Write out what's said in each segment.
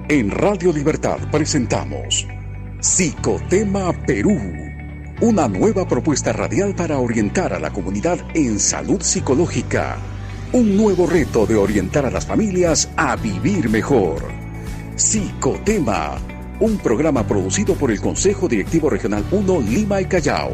En Radio Libertad presentamos Psicotema Perú, una nueva propuesta radial para orientar a la comunidad en salud psicológica. Un nuevo reto de orientar a las familias a vivir mejor. Psicotema, un programa producido por el Consejo Directivo Regional 1 Lima y Callao.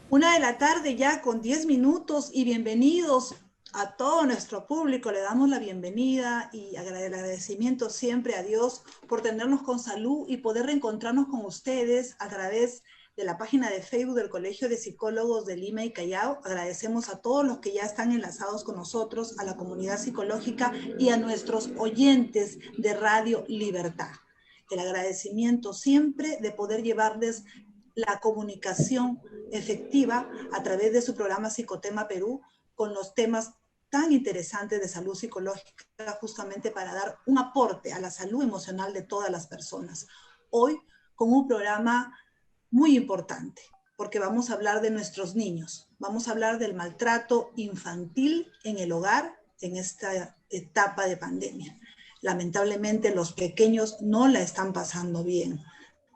Una de la tarde ya con 10 minutos y bienvenidos a todo nuestro público. Le damos la bienvenida y el agradecimiento siempre a Dios por tenernos con salud y poder reencontrarnos con ustedes a través de la página de Facebook del Colegio de Psicólogos de Lima y Callao. Agradecemos a todos los que ya están enlazados con nosotros, a la comunidad psicológica y a nuestros oyentes de Radio Libertad. El agradecimiento siempre de poder llevarles la comunicación efectiva a través de su programa Psicotema Perú con los temas tan interesantes de salud psicológica, justamente para dar un aporte a la salud emocional de todas las personas. Hoy con un programa muy importante, porque vamos a hablar de nuestros niños, vamos a hablar del maltrato infantil en el hogar en esta etapa de pandemia. Lamentablemente los pequeños no la están pasando bien.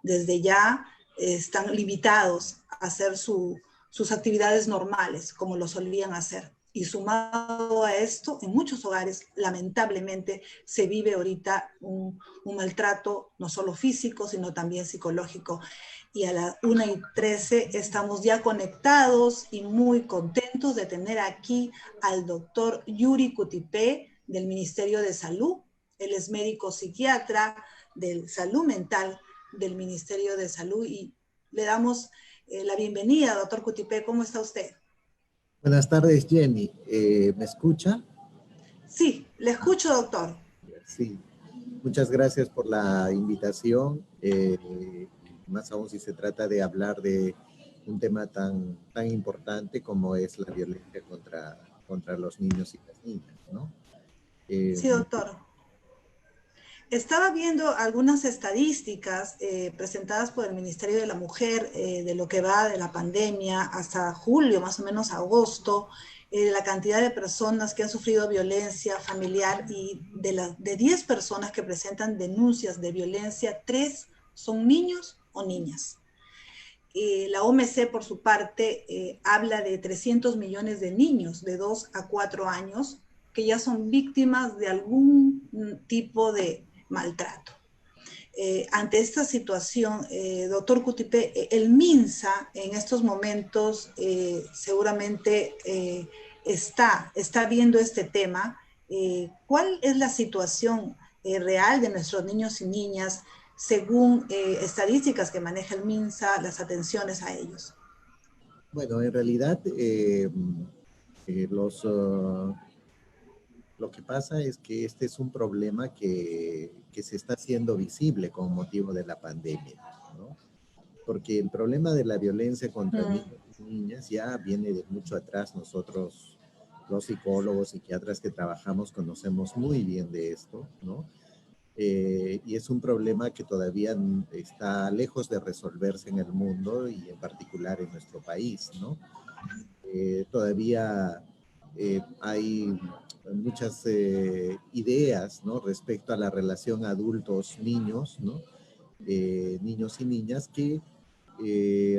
Desde ya están limitados a hacer sus actividades normales como lo solían hacer. Y sumado a esto, en muchos hogares, lamentablemente, se vive ahorita un maltrato no solo físico, sino también psicológico. Y a las 1:13 estamos ya conectados y muy contentos de tener aquí al doctor Yuri Cutipé del Ministerio de Salud. Él es médico psiquiatra de salud mental del Ministerio de Salud y le damos la bienvenida, doctor Cutipé. ¿Cómo está usted? Buenas tardes, Jenny. ¿Me escucha? Sí, le escucho, doctor. Sí, muchas gracias por la invitación. Más aún si se trata de hablar de un tema tan importante como es la violencia contra los niños y las niñas, ¿no? Sí, doctor. Estaba viendo algunas estadísticas presentadas por el Ministerio de la Mujer de lo que va de la pandemia hasta julio, más o menos agosto, la cantidad de personas que han sufrido violencia familiar y de 10 personas que presentan denuncias de violencia, 3 son niños o niñas. La OMC, por su parte, habla de 300 millones de niños de 2 a 4 años que ya son víctimas de algún tipo de maltrato. Ante esta situación, doctor Cutipé, el MINSA en estos momentos seguramente está viendo este tema. ¿Cuál es la situación real de nuestros niños y niñas según estadísticas que maneja el MINSA, las atenciones a ellos? Bueno, en realidad lo que pasa es que este es un problema que se está haciendo visible con motivo de la pandemia, ¿no? Porque el problema de la violencia contra niños y niñas ya viene de mucho atrás. Nosotros, los psicólogos, psiquiatras que trabajamos, conocemos muy bien de esto, ¿no? Y es un problema que todavía está lejos de resolverse en el mundo y en particular en nuestro país, ¿no? Todavía hay muchas ideas, ¿no? Respecto a la relación adultos-niños, ¿no? Niños y niñas que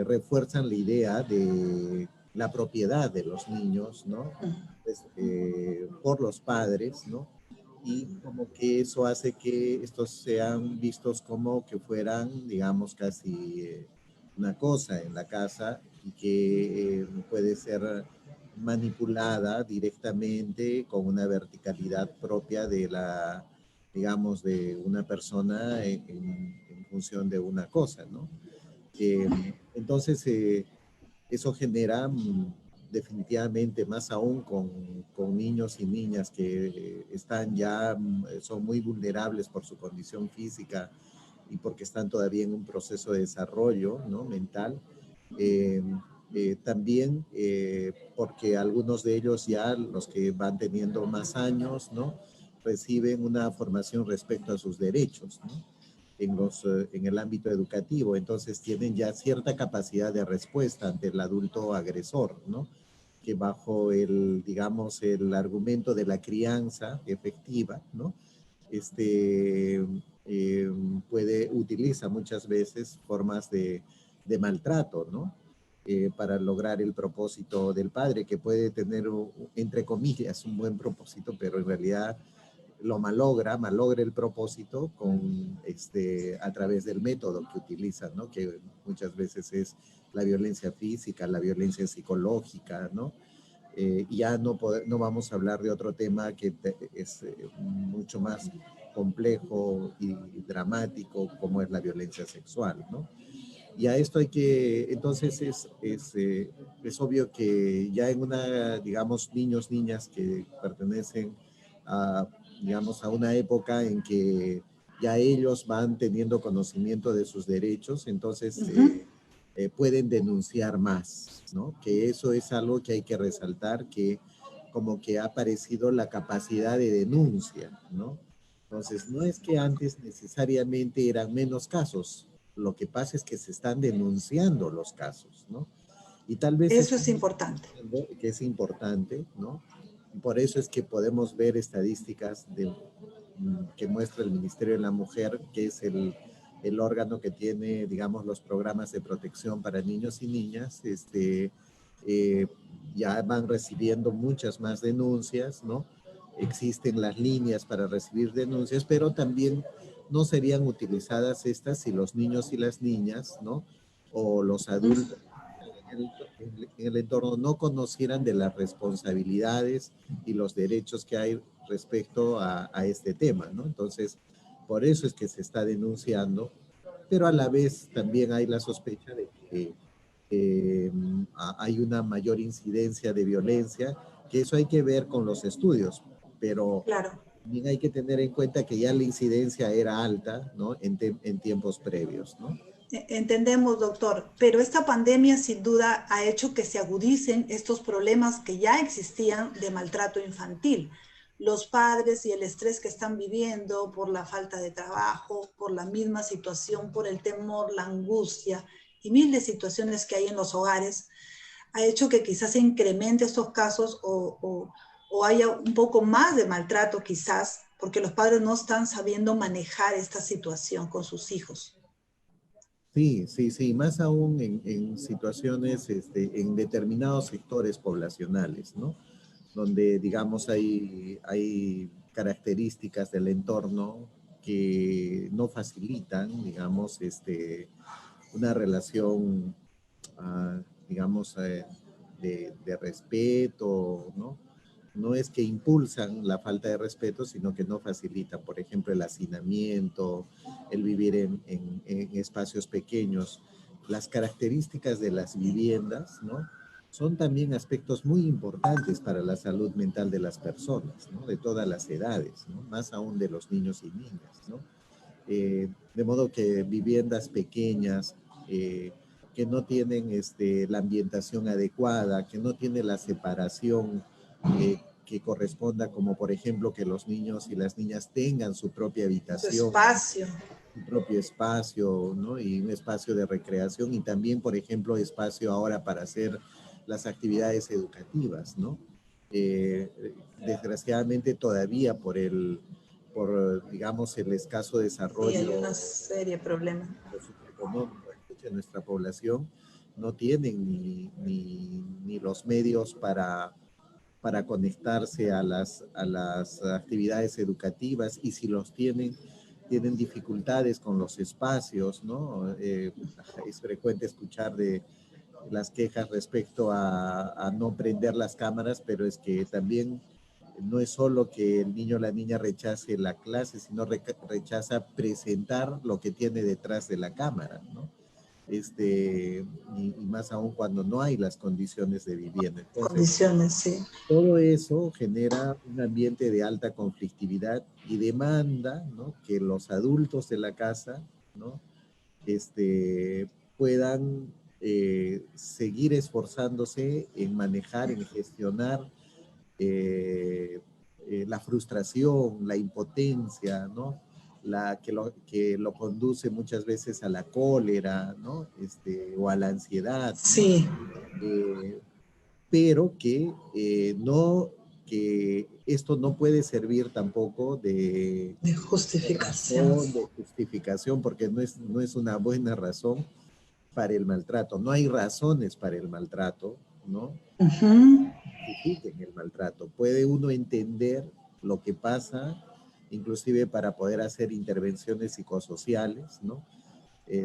refuerzan la idea de la propiedad de los niños, ¿no? Pues, por los padres, ¿no? Y como que eso hace que estos sean vistos como que fueran, digamos, casi una cosa en la casa y que puede ser manipulada directamente con una verticalidad propia de la, digamos, de una persona en función de una cosa, ¿no? Entonces, eso genera definitivamente, más aún con niños y niñas que están ya, son muy vulnerables por su condición física y porque están todavía en un proceso de desarrollo, ¿no? Mental. También porque algunos de ellos ya, los que van teniendo más años, ¿no? Reciben una formación respecto a sus derechos, ¿no? En el ámbito educativo, entonces tienen ya cierta capacidad de respuesta ante el adulto agresor, ¿no? que bajo el, digamos, el argumento de la crianza efectiva, ¿no? Utiliza muchas veces formas de maltrato, ¿no? Para lograr el propósito del padre, que puede tener, entre comillas, un buen propósito, pero en realidad lo malogra el propósito a través del método que utilizan, ¿no? Que muchas veces es la violencia física, la violencia psicológica, ¿no? Ya no vamos a hablar de otro tema que es mucho más complejo y dramático, como es la violencia sexual, ¿no? Y a esto entonces es obvio que ya en digamos, niñas que pertenecen a, digamos, a una época en que ya ellos van teniendo conocimiento de sus derechos, entonces pueden denunciar más, ¿no? Que eso es algo que hay que resaltar, que como que ha aparecido la capacidad de denuncia, ¿no? Entonces, no es que antes necesariamente eran menos casos, lo que pasa es que se están denunciando los casos, ¿no? Y tal vez Eso es importante. que es importante, ¿no? Por eso es que podemos ver estadísticas que muestra el Ministerio de la Mujer, que es el órgano que tiene, digamos, los programas de protección para niños y niñas, ya van recibiendo muchas más denuncias, ¿no? Existen las líneas para recibir denuncias, pero también no serían utilizadas estas si los niños y las niñas, ¿no? O los adultos en el entorno no conocieran de las responsabilidades y los derechos que hay respecto a este tema, ¿no? Entonces, por eso es que se está denunciando, pero a la vez también hay la sospecha de que hay una mayor incidencia de violencia, que eso hay que ver con los estudios, pero claro, también hay que tener en cuenta que ya la incidencia era alta, ¿no? En tiempos previos, ¿no? entendemos, doctor, pero esta pandemia sin duda ha hecho que se agudicen estos problemas que ya existían de maltrato infantil. Los padres y el estrés que están viviendo por la falta de trabajo, por la misma situación, por el temor, la angustia y mil de situaciones que hay en los hogares, ha hecho que quizás se incremente estos casos o haya un poco más de maltrato quizás, porque los padres no están sabiendo manejar esta situación con sus hijos. Sí, sí, sí, más aún en situaciones, en determinados sectores poblacionales, ¿no? Donde, digamos, hay características del entorno que no facilitan, digamos, una relación, ah, digamos, de respeto, ¿no? No es que impulsan la falta de respeto, sino que no facilitan, por ejemplo, el hacinamiento, el vivir en espacios pequeños. Las características de las viviendas, ¿no? Son también aspectos muy importantes para la salud mental de las personas, ¿no? De todas las edades, ¿no? Más aún de los niños y niñas, ¿no? De modo que viviendas pequeñas, que no tienen la ambientación adecuada, que no tienen la separación que corresponda, como por ejemplo que los niños y las niñas tengan su propia Su habitación, espacio. su propio espacio, ¿no? Y un espacio de recreación y también, por ejemplo, espacio ahora para hacer las actividades educativas, ¿no? Desgraciadamente todavía digamos, el escaso Sí, hay desarrollo una serie de problemas. socioeconómico de nuestra población, no tienen ni los medios para conectarse a las actividades educativas, y si los tienen dificultades con los espacios, ¿no? Es frecuente escuchar de las quejas respecto a no prender las cámaras, pero es que también no es solo que el niño o la niña rechace la clase, sino rechaza presentar lo que tiene detrás de la cámara, ¿no? Y más aún cuando no hay las condiciones de vivienda. Entonces, Condiciones, sí. todo eso genera un ambiente de alta conflictividad y demanda, ¿no? Que los adultos de la casa, ¿no? Puedan seguir esforzándose en manejar, en gestionar la frustración, la impotencia, ¿no? Que lo conduce muchas veces a la cólera, ¿no? O a la ansiedad, ¿no? Sí, Eh, pero que esto no puede servir tampoco De justificación. de justificación, porque no es una buena razón para el maltrato. No hay razones para el maltrato, ¿no? Ujú. Justifiquen el maltrato. Puede uno entender lo que pasa, inclusive para poder hacer intervenciones psicosociales, ¿no?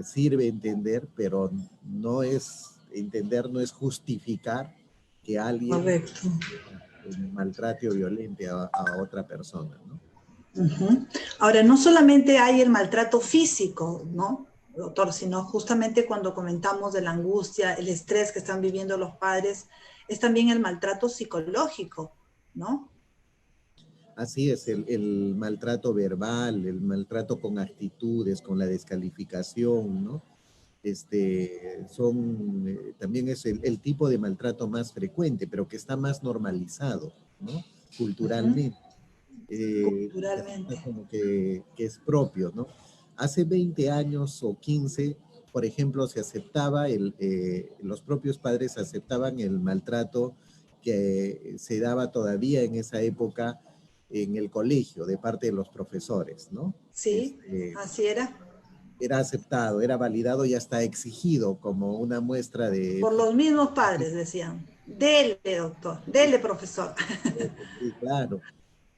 Sirve entender, pero no es entender, no es justificar que alguien Correcto. maltrate o violente a otra persona, ¿no? Ujú. Ahora, no solamente hay el maltrato físico, ¿no, doctor? Sino justamente cuando comentamos de la angustia, el estrés que están viviendo los padres, es también el maltrato psicológico, ¿no? Así es, el maltrato verbal, el maltrato con actitudes, con la descalificación, ¿no? También es el tipo de maltrato más frecuente, pero que está más normalizado, ¿no? Ujú. Culturalmente. Ya está Culturalmente. como que es propio, ¿no? Hace 20 años o 15, por ejemplo, los propios padres aceptaban el maltrato que se daba todavía en esa época en el colegio de parte de los profesores, ¿no? Sí, así era. Era aceptado, era validado y hasta exigido como una muestra de... Por los mismos padres decían, dele, doctor, dele, profesor. Sí, claro,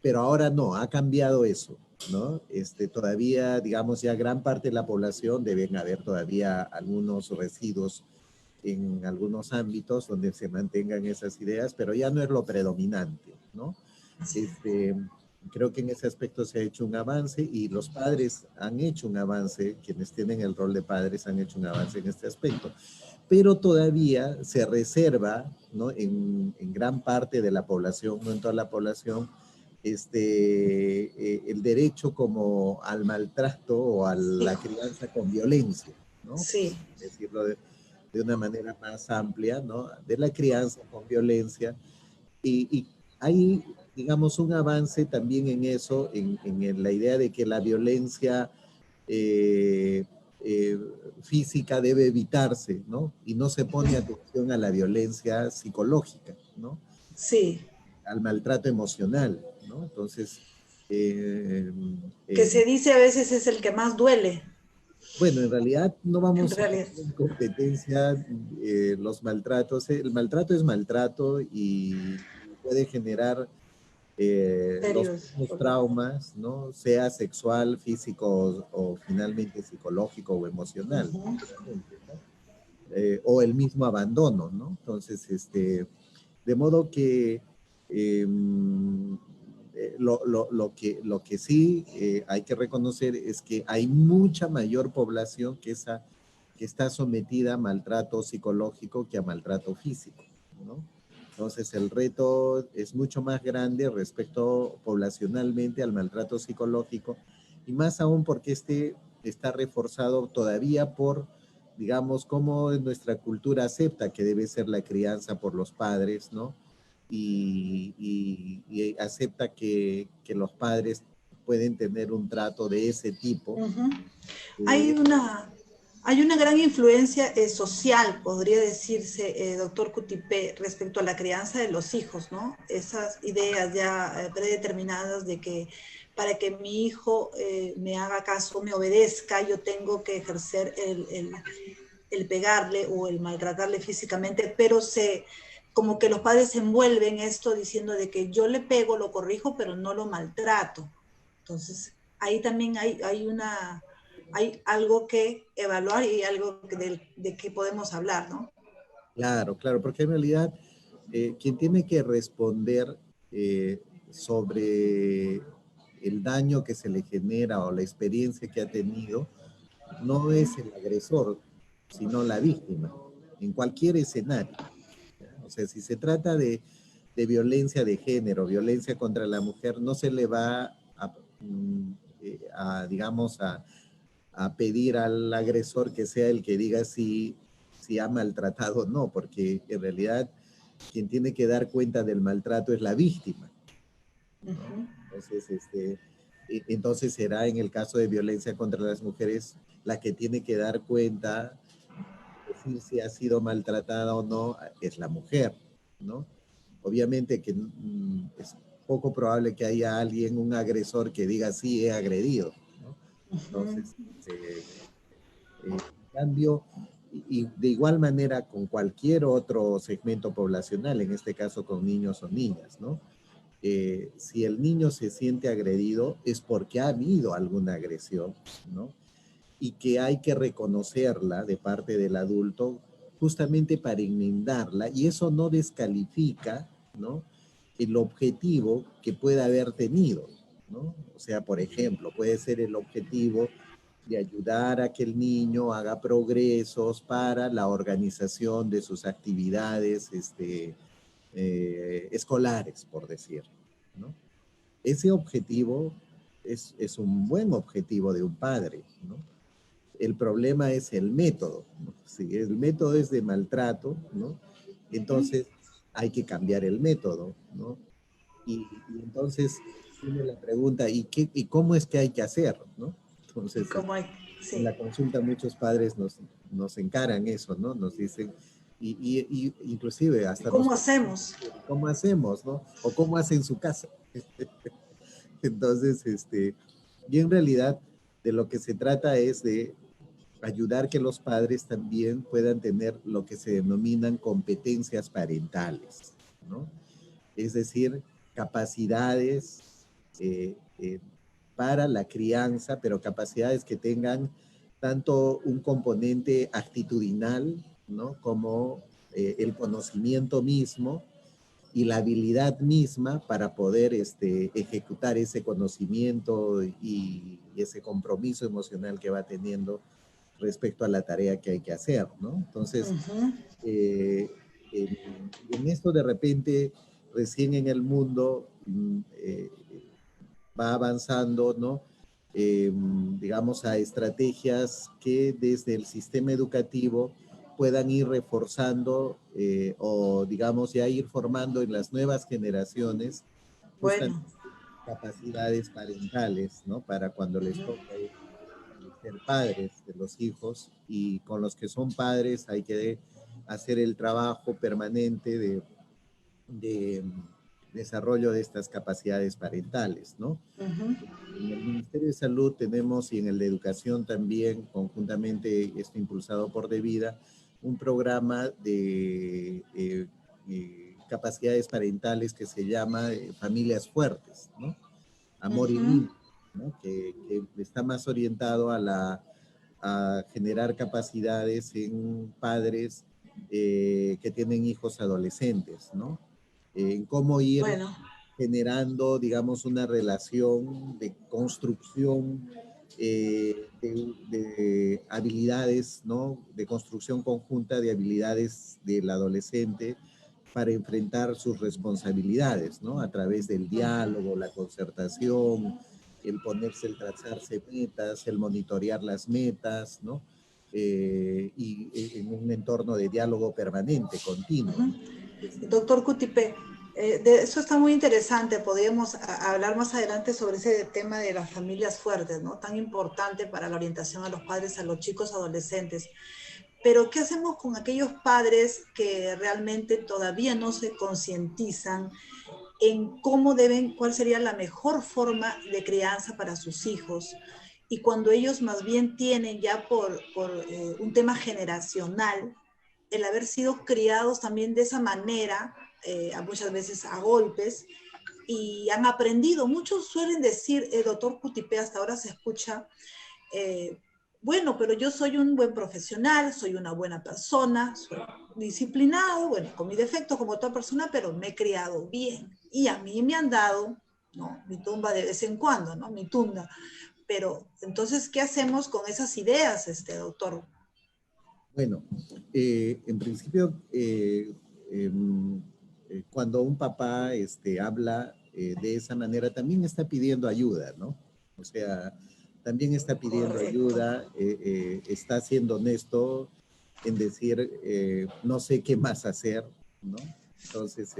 pero ahora no, ha cambiado eso, ¿no? Todavía, digamos, ya gran parte de la población deben haber todavía algunos residuos en algunos ámbitos donde se mantengan esas ideas, pero ya no es lo predominante, ¿no? Este, Creo que en ese aspecto se ha hecho un avance y los padres han hecho un avance, quienes tienen el rol de padres han hecho un avance en este aspecto, pero todavía se reserva, ¿no? En gran parte de la población, no en toda la población, el derecho como al maltrato o a la Hijo, crianza con violencia, ¿no? sí. Decirlo de una manera más amplia, ¿no? De la crianza con violencia. Y hay, digamos, un avance también en eso, en la idea de que la violencia eh, eh, física debe evitarse, ¿no? Y no se pone atención a la violencia psicológica, ¿no? Sí, Al maltrato emocional, ¿no? Entonces, eh, que eh, se dice a veces es el que más duele, bueno, en realidad no en vamos a realidad. poner en competencia los maltratos. El maltrato es maltrato y puede generar los Serios. mismos traumas, ¿no? Sea sexual, físico o finalmente psicológico o emocional, Ujú. obviamente, ¿no? O el mismo abandono, ¿no? Entonces, de modo que eh, lo que sí hay que reconocer es que hay mucha mayor población que está sometida a maltrato psicológico que a maltrato físico, ¿no? Entonces el reto es mucho más grande respecto poblacionalmente al maltrato psicológico y más aún porque está reforzado todavía por, digamos, cómo nuestra cultura acepta que debe ser la crianza por los padres, ¿no? Y acepta que los padres pueden tener un trato de ese tipo. Ujú. Hay Eh, una, hay una gran influencia social, podría decirse, doctor Cutipé, respecto a la crianza de los hijos, ¿no? Esas ideas ya predeterminadas de que para que mi hijo me haga caso, me obedezca, yo tengo que ejercer el pegarle o el maltratarle físicamente, pero como que los padres se envuelven esto diciendo de que yo le pego, lo corrijo, pero no lo maltrato. Entonces, ahí también hay algo que evaluar y algo de que podemos hablar, ¿no? claro, claro, porque en realidad quien tiene que responder sobre el daño que se le genera o la experiencia que ha tenido no es el agresor, sino la víctima, en cualquier escenario. ¿Ya? O sea, si se trata de violencia de género, violencia contra la mujer, no se le va digamos, a pedir al agresor que sea el que diga si ha maltratado o no, porque en realidad quien tiene que dar cuenta del maltrato es la víctima, ¿no? Ujú. Entonces, entonces será en el caso de violencia contra las mujeres la que tiene que dar cuenta, decir si ha sido maltratada o no, es la mujer, ¿no? Obviamente que es poco probable que haya alguien, un agresor, que diga, sí, he agredido, ¿no? Entonces, en cambio, y de igual manera con cualquier otro segmento poblacional, en este caso con niños o niñas, ¿no? Si el niño se siente agredido es porque ha habido alguna agresión, ¿no? Y que hay que reconocerla de parte del adulto justamente para enmendarla, y eso no descalifica, ¿no?, el objetivo que pueda haber tenido, ¿no? O sea, por ejemplo, puede ser el objetivo de ayudar a que el niño haga progresos para la organización de sus actividades escolares, por decir, ¿no? Ese objetivo es un buen objetivo de un padre, ¿no? El problema es el método, ¿no? Si el método es de maltrato, ¿no? Entonces hay que cambiar el método, ¿no? Y entonces viene la pregunta, ¿y cómo es que hay que hacer, ¿no? Y Entonces, como hay, en la sí. consulta muchos padres nos encaran eso, ¿no? Nos dicen, y inclusive hasta nos ¿Cómo preguntan, hacemos? ¿cómo hacemos, no? O cómo hace en su casa. Entonces, y en realidad de lo que se trata es de ayudar que los padres también puedan tener lo que se denominan competencias parentales, ¿no? Es decir, capacidades para la crianza, pero capacidades que tengan tanto un componente actitudinal, ¿no?, como el conocimiento mismo y la habilidad misma para poder ejecutar ese conocimiento y ese compromiso emocional que va teniendo respecto a la tarea que hay que hacer, ¿no? Entonces, Ujú. eh, en, en esto de repente, recién en el mundo va avanzando, ¿no? Digamos, a estrategias que desde el sistema educativo puedan ir reforzando o, digamos, ya ir formando en las nuevas generaciones justamente Bueno, capacidades parentales, ¿no? Para cuando les ujú. toque ser padres de los hijos, y con los que son padres hay que hacer el trabajo permanente de desarrollo de estas capacidades parentales, ¿no? Ujú. En el Ministerio de Salud tenemos, y en el de Educación también, conjuntamente, esto impulsado por Devida, un programa de capacidades parentales que se llama Familias Fuertes, ¿no? Amor y Ujú. Niños, ¿no? Que está más orientado a generar capacidades en padres que tienen hijos adolescentes, ¿no? En cómo ir Bueno, generando, digamos, una relación de construcción de habilidades, ¿no? De construcción conjunta de habilidades del adolescente para enfrentar sus responsabilidades, ¿no? A través del ujú. diálogo, la concertación, el ponerse, el trazarse metas, el monitorear las metas, ¿no? Y en un entorno de diálogo permanente, continuo, ¿no? Doctor Cutipe, de eso está muy interesante. Podríamos hablar más adelante sobre ese tema de las familias fuertes, ¿no? Tan importante para la orientación a los padres, a los chicos adolescentes. Pero, ¿qué hacemos con aquellos padres que realmente todavía no se concientizan en cómo deben, cuál sería la mejor forma de crianza para sus hijos? Y cuando ellos más bien tienen ya por un tema generacional, el haber sido criados también de esa manera, muchas veces a golpes, y han aprendido. Muchos suelen decir, doctor Cutipe, hasta ahora se escucha, eh, bueno, pero yo soy un buen profesional, soy una buena persona, soy disciplinado, bueno, con mi defecto como toda persona, pero me he criado bien. Y a mí me han dado, ¿no?, mi tumba de vez en cuando, ¿no? Mi tunda. Pero entonces, ¿qué hacemos con esas ideas, doctor? Bueno, en principio, cuando un papá habla de esa manera, también está pidiendo ayuda, ¿no? O sea, también está pidiendo Correcto. ayuda, está siendo honesto en decir, no sé qué más hacer, ¿no? Entonces,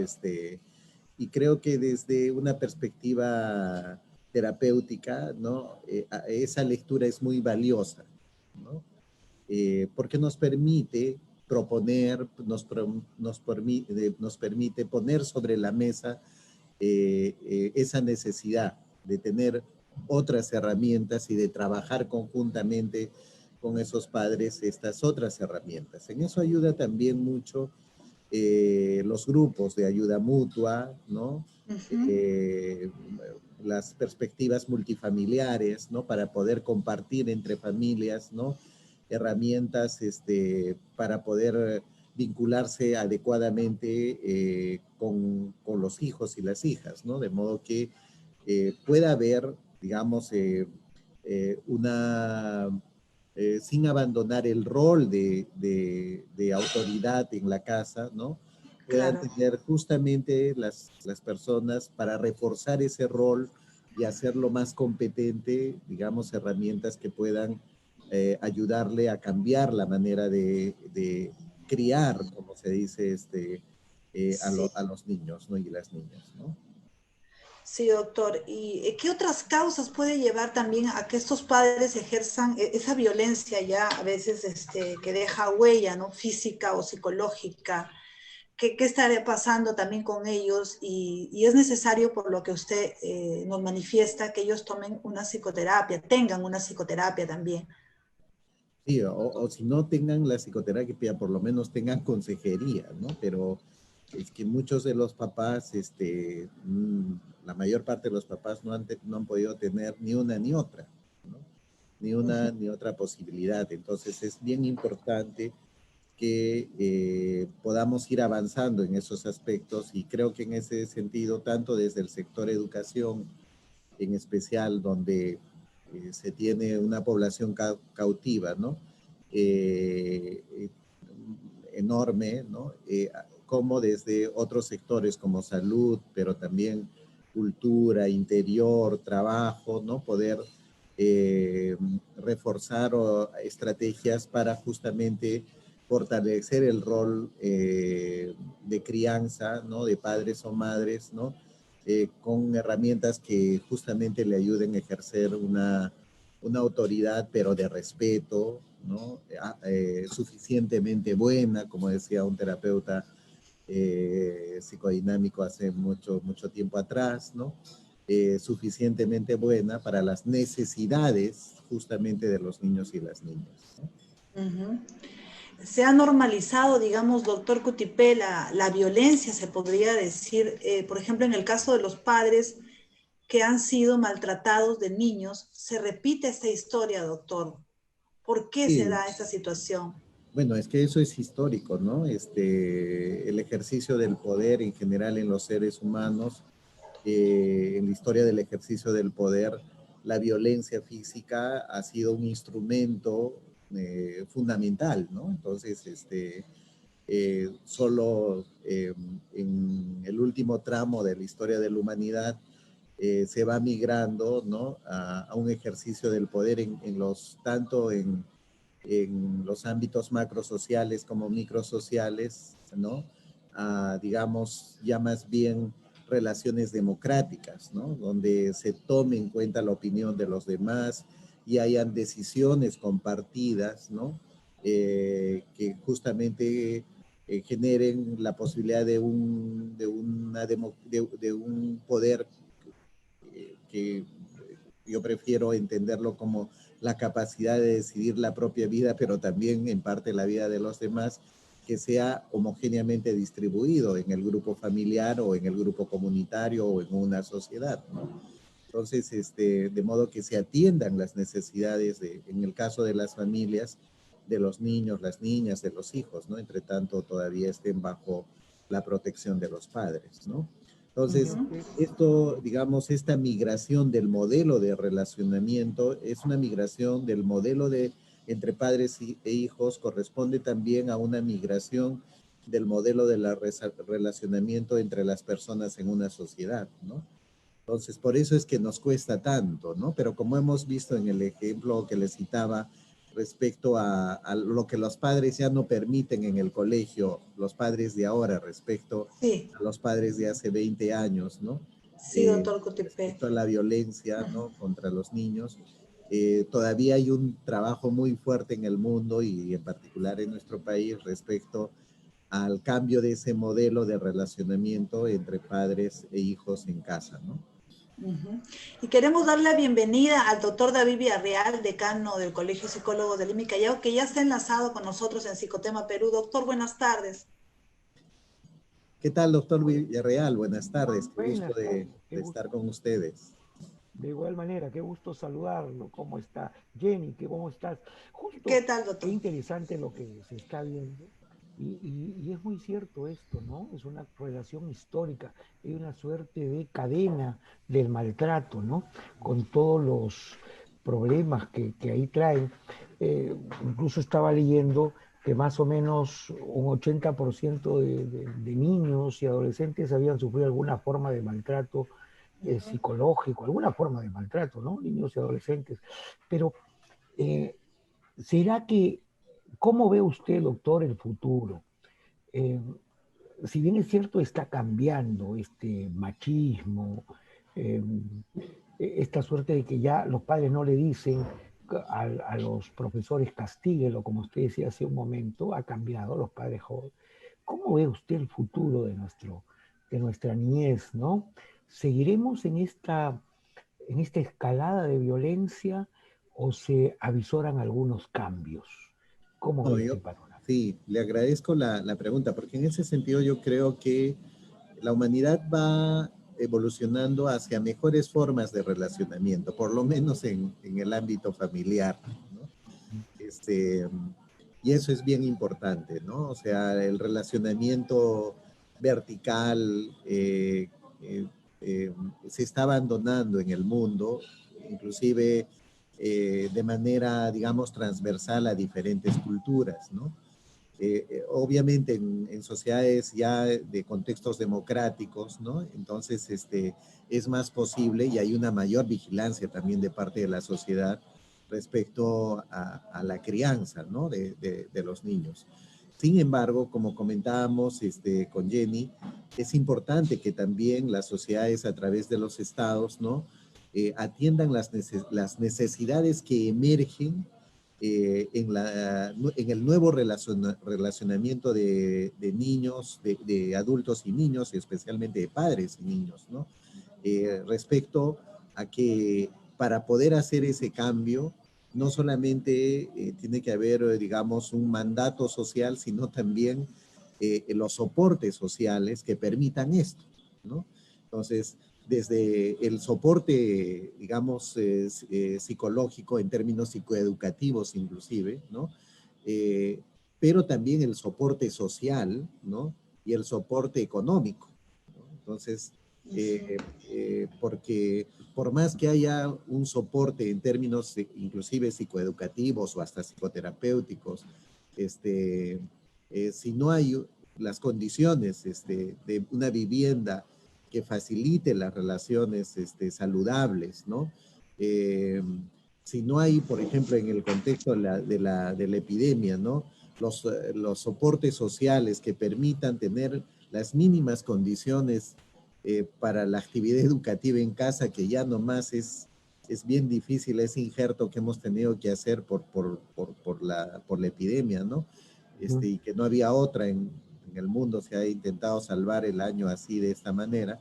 y creo que desde una perspectiva terapéutica, ¿no? Esa lectura es muy valiosa, ¿no? Porque nos permite proponer, nos permite poner sobre la mesa esa necesidad de tener otras herramientas y de trabajar conjuntamente con esos padres estas otras herramientas. En eso ayuda también mucho los grupos de ayuda mutua, ¿no? Las perspectivas multifamiliares, ¿no? Para poder compartir entre familias, ¿no? Herramientas para poder vincularse adecuadamente con los hijos y las hijas, ¿no? De modo que pueda haber, digamos, sin abandonar el rol de autoridad en la casa, ¿no? Puedan Claro. tener justamente las personas para reforzar ese rol y hacerlo más competente, digamos, herramientas que puedan ayudarle a cambiar la manera de criar, como se dice, Sí. a los niños, ¿no? Y las niñas, ¿no? Sí, doctor. ¿Y qué otras causas puede llevar también a que estos padres ejerzan esa violencia ya a veces que deja huella, ¿no? Física o psicológica? ¿Qué estaría pasando también con ellos? Y es necesario, por lo que usted nos manifiesta, que ellos tomen una psicoterapia, tengan una psicoterapia también. Sí, o si no tengan la psicoterapia, por lo menos tengan consejería, ¿no? Pero es que muchos de los papás, la mayor parte de los papás no han podido tener ni una ni otra, ¿no? Ni una ni otra posibilidad. Entonces es bien importante que podamos ir avanzando en esos aspectos y creo que en ese sentido, tanto desde el sector educación, en especial donde se tiene una población cautiva, ¿no? Eh, eh, enorme, ¿no? Como desde otros sectores como salud, pero también cultura, interior, trabajo, ¿no? Poder reforzar estrategias para justamente fortalecer el rol de crianza, ¿no? De padres o madres, ¿no? Con herramientas que justamente le ayuden a ejercer una autoridad, pero de respeto, ¿no? Suficientemente buena, como decía un terapeuta psicodinámico hace mucho tiempo atrás, ¿no? Suficientemente buena para las necesidades justamente de los niños y las niñas, ¿no? Uh-huh. Se ha normalizado, digamos, doctor Cutipé, la violencia, se podría decir, por ejemplo, en el caso de los padres que han sido maltratados de niños, se repite esta historia, doctor. ¿Por qué se Sí, da esta situación? bueno, es que eso es histórico, ¿no? El ejercicio del poder en general en los seres humanos, en la historia del ejercicio del poder, la violencia física ha sido un instrumento fundamental, ¿no? Entonces, solo en el último tramo de la historia de la humanidad se va migrando, ¿no? A un ejercicio del poder tanto en los ámbitos macrosociales como microsociales, ¿no? A, digamos, ya más bien relaciones democráticas, ¿no? Donde se tome en cuenta la opinión de los demás y hayan decisiones compartidas, ¿no? Que justamente generen la posibilidad de un poder que yo prefiero entenderlo como la capacidad de decidir la propia vida, pero también en parte la vida de los demás, que sea homogéneamente distribuido en el grupo familiar o en el grupo comunitario o en una sociedad, ¿no? Entonces, de modo que se atiendan las necesidades, en el caso de las familias, de los niños, las niñas, de los hijos, ¿no? Entre tanto, todavía estén bajo la protección de los padres, ¿no? Entonces, Uh-huh. esto, digamos, esta migración del modelo de relacionamiento es una migración del modelo entre padres e hijos, corresponde también a una migración del modelo de relacionamiento entre las personas en una sociedad, ¿no? Entonces, por eso es que nos cuesta tanto, ¿no? Pero como hemos visto en el ejemplo que les citaba respecto a lo que los padres ya no permiten en el colegio, los padres de ahora respecto Sí, a los padres de hace 20 años, ¿no? sí, doctor Cutipé. Respecto a la violencia, ¿no? Contra los niños, todavía hay un trabajo muy fuerte en el mundo y en particular en nuestro país respecto al cambio de ese modelo de relacionamiento entre padres e hijos en casa, ¿no? Ujú. Y queremos darle la bienvenida al doctor David Villarreal, decano del Colegio de Psicólogos del IMI Callao, que ya está enlazado con nosotros en Psicotema Perú. Doctor, buenas tardes. ¿Qué tal, doctor Villarreal? Buenas tardes, qué gusto Buenas tardes, qué de gusto. estar con ustedes. De igual manera, qué gusto saludarlo. ¿Cómo está? Jenny, ¿cómo estás? ¿Qué Justo, tal, qué doctor? interesante lo que se está viendo. Y es muy cierto esto, ¿no? Es una relación histórica, hay una suerte de cadena del maltrato, ¿no? Con todos los problemas que ahí traen. Incluso estaba leyendo que más o menos un 80% de niños y adolescentes habían sufrido alguna forma de maltrato psicológico, alguna forma de maltrato, ¿no? Niños y adolescentes. Pero, eh, ¿será que, cómo ve usted, doctor, el futuro? Eh, si bien es cierto, está cambiando este machismo, eh, esta suerte de que ya los padres no le dicen a los profesores castíguelo, como usted decía hace un momento, ha cambiado los padres jóvenes. ¿Cómo ve usted el futuro de nuestra niñez, ¿no? ¿Seguiremos en esta escalada de violencia o se avisoran algunos cambios? ¿Cómo No, ve yo, este panorama? sí, le agradezco la pregunta, porque en ese sentido yo creo que la humanidad va evolucionando hacia mejores formas de relacionamiento, por lo menos en el ámbito familiar, ¿no? Este, y eso es bien importante, ¿no? O sea, el relacionamiento vertical eh, eh, se está abandonando en el mundo, inclusive de manera, digamos, transversal a diferentes culturas, ¿no? Obviamente en sociedades ya de contextos democráticos, ¿no? Entonces, es más posible y hay una mayor vigilancia también de parte de la sociedad respecto a la crianza, ¿no? De los niños. Sin embargo, como comentábamos con Jenny, es importante que también las sociedades a través de los estados, ¿no? Atiendan las necesidades que emergen en el nuevo relacionamiento de niños, de adultos y niños, especialmente de padres y niños, ¿no? Respecto a que para poder hacer ese cambio, no solamente tiene que haber, digamos, un mandato social, sino también los soportes sociales que permitan esto, ¿no? Entonces, desde el soporte, digamos, psicológico en términos psicoeducativos inclusive, ¿no? Eh, pero también el soporte social, ¿no? Y el soporte económico, ¿no? Entonces, porque por más que haya un soporte en términos inclusive psicoeducativos o hasta psicoterapéuticos, si no hay las condiciones de una vivienda que facilite las relaciones saludables, ¿no? Eh, si no hay, por ejemplo, en el contexto de la epidemia, ¿no? Los soportes sociales que permitan tener las mínimas condiciones para la actividad educativa en casa, que ya nomás es bien difícil ese injerto que hemos tenido que hacer por la epidemia, ¿no? Y que no había otra en el mundo, se ha intentado salvar el año así de esta manera,